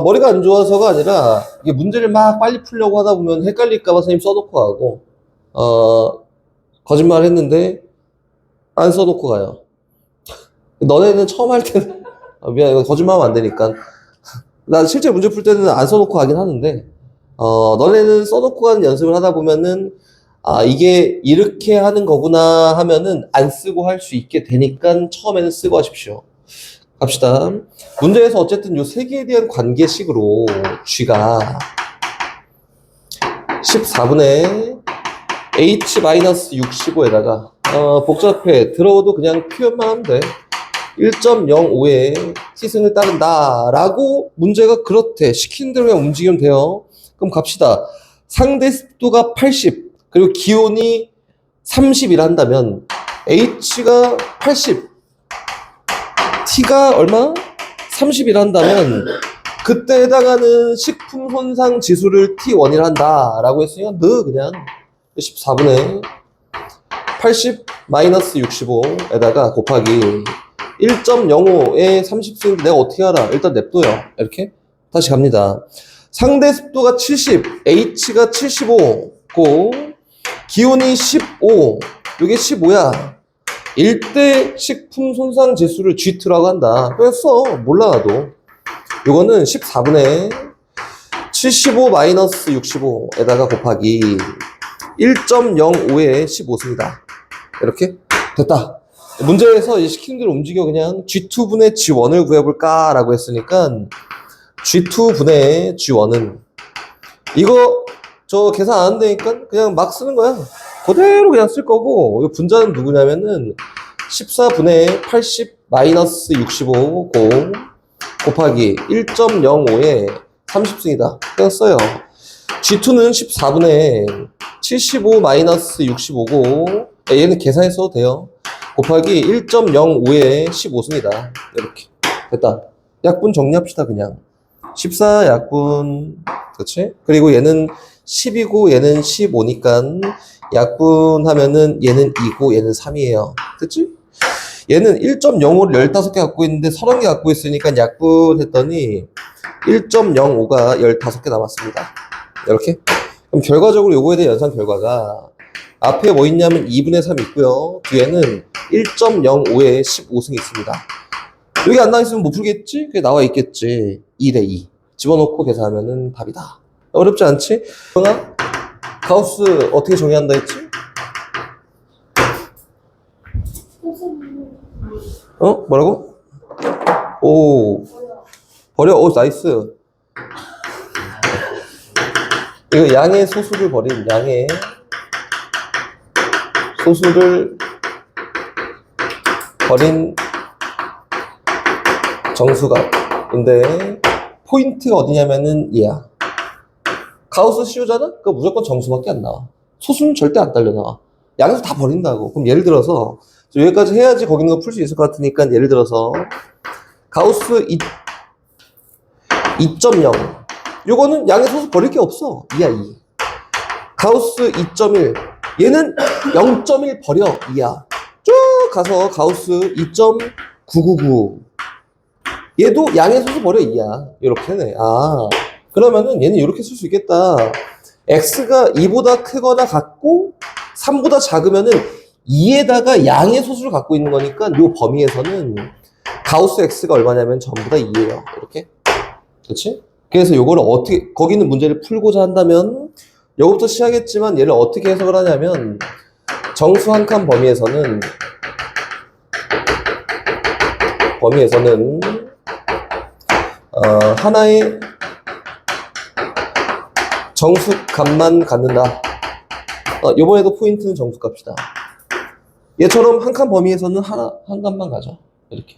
머리가 안 좋아서가 아니라 이게 문제를 막 빨리 풀려고 하다 보면 헷갈릴까봐 선생님 써놓고 가고 거짓말 했는데 안 써놓고 가요. 너네는 처음 할 때는 미안 이거 거짓말하면 안 되니까 나 실제 문제 풀 때는 안 써놓고 가긴 하는데, 너네는 써놓고 가는 연습을 하다 보면은, 아, 이게 이렇게 하는 거구나 하면은 안 쓰고 할 수 있게 되니까 처음에는 쓰고 하십시오. 갑시다. 문제에서 어쨌든 요 세 개에 대한 관계식으로 G가 14분의 H-65에다가 복잡해. 들어도 그냥 표현만 하면 돼. 1.05의 시승을 따른다 라고 문제가 그렇대. 시키는 대로 그냥 움직이면 돼요. 그럼 갑시다. 상대 습도가 80 그리고 기온이 30이라 한다면 H가 80 T가 얼마? 30이라 한다면 그때 해당하는 식품 손상 지수를 T1이라 한다 라고 했으니까 너 그냥 14분의 80 마이너스 65에다가 곱하기 1.05에 30승인데 내가 어떻게 알아? 일단 냅둬요. 이렇게 다시 갑니다. 상대 습도가 70, H가 75고 기온이 15, 이게 15야. 일대 식품 손상 지수를 G2라고 한다. 그냥 써. 몰라 나도. 이거는 14분의 75 마이너스 65에다가 곱하기 1.05에 15승이다. 이렇게 됐다. 문제에서 이 시키는 대로 움직여. 그냥 G2분의 G1을 구해볼까 라고 했으니까 G2분의 G1은 이거 저 계산 안 되니까 그냥 막 쓰는 거야. 그대로 그냥 쓸 거고, 이 분자는 누구냐면은 14분의 80 마이너스 65고 곱하기 1.05에 30승이다. 그냥 써요. G2는 14분의 75 마이너스 65고 얘는 계산해 써도 돼요. 곱하기 1.05에 15승이다. 이렇게 됐다. 약분 정리합시다. 그냥 14 약분, 그렇지? 그리고 얘는 10이고 얘는 15니까 약분하면은 얘는 2고 얘는 3이에요. 됐지? 얘는 1.05를 15개 갖고 있는데 30개 갖고 있으니까 약분했더니 1.05가 15개 남았습니다. 이렇게. 그럼 결과적으로 요거에 대한 연산 결과가 앞에 뭐 있냐면 2분의 3 있고요. 뒤에는 1.05에 15승이 있습니다. 여기 안 나와 있으면 못 풀겠지? 그게 나와 있겠지. 2대 2. 집어넣고 계산하면은 답이다. 어렵지 않지? 그러나 가우스 어떻게 정의한다 했지? 뭐라고? 오, 버려. 오, 나이스. 이거 양의 소수를 버린 양의 소수를 버린 정수각인데 포인트가 어디냐면은 얘야. 가우스 씌우잖아? 그거 무조건 정수밖에 안 나와. 소수는 절대 안 딸려 나와. 양에서 다 버린다고. 그럼 예를 들어서 여기까지 해야지 거기 있는 거 풀 수 있을 것 같으니까 예를 들어서 가우스 2.0 요거는 양의 소수 버릴 게 없어. 2야 2. 가우스 2.1 얘는 0.1 버려. 2야. 쭉 가서 가우스 2.999 얘도 양의 소수 버려. 2야. 이렇게 네. 아, 그러면은 얘는 이렇게 쓸 수 있겠다. x가 2보다 크거나 같고 3보다 작으면은 2에다가 양의 소수를 갖고 있는 거니까 이 범위에서는 가우스 x가 얼마냐면 전부 다 2예요. 이렇게. 그렇지? 그래서 요거를 어떻게, 거기 있는 문제를 풀고자 한다면 여기부터 시작했지만 얘를 어떻게 해석을 하냐면 정수 한 칸 범위에서는 하나의 정수값만 갖는다. 요번에도 포인트는 정수값이다. 얘처럼 한 칸 범위에서는 한 칸만 가져. 이렇게.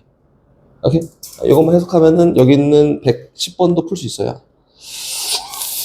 오케이? 이것만 해석하면은 여기 있는 110번도 풀 수 있어요.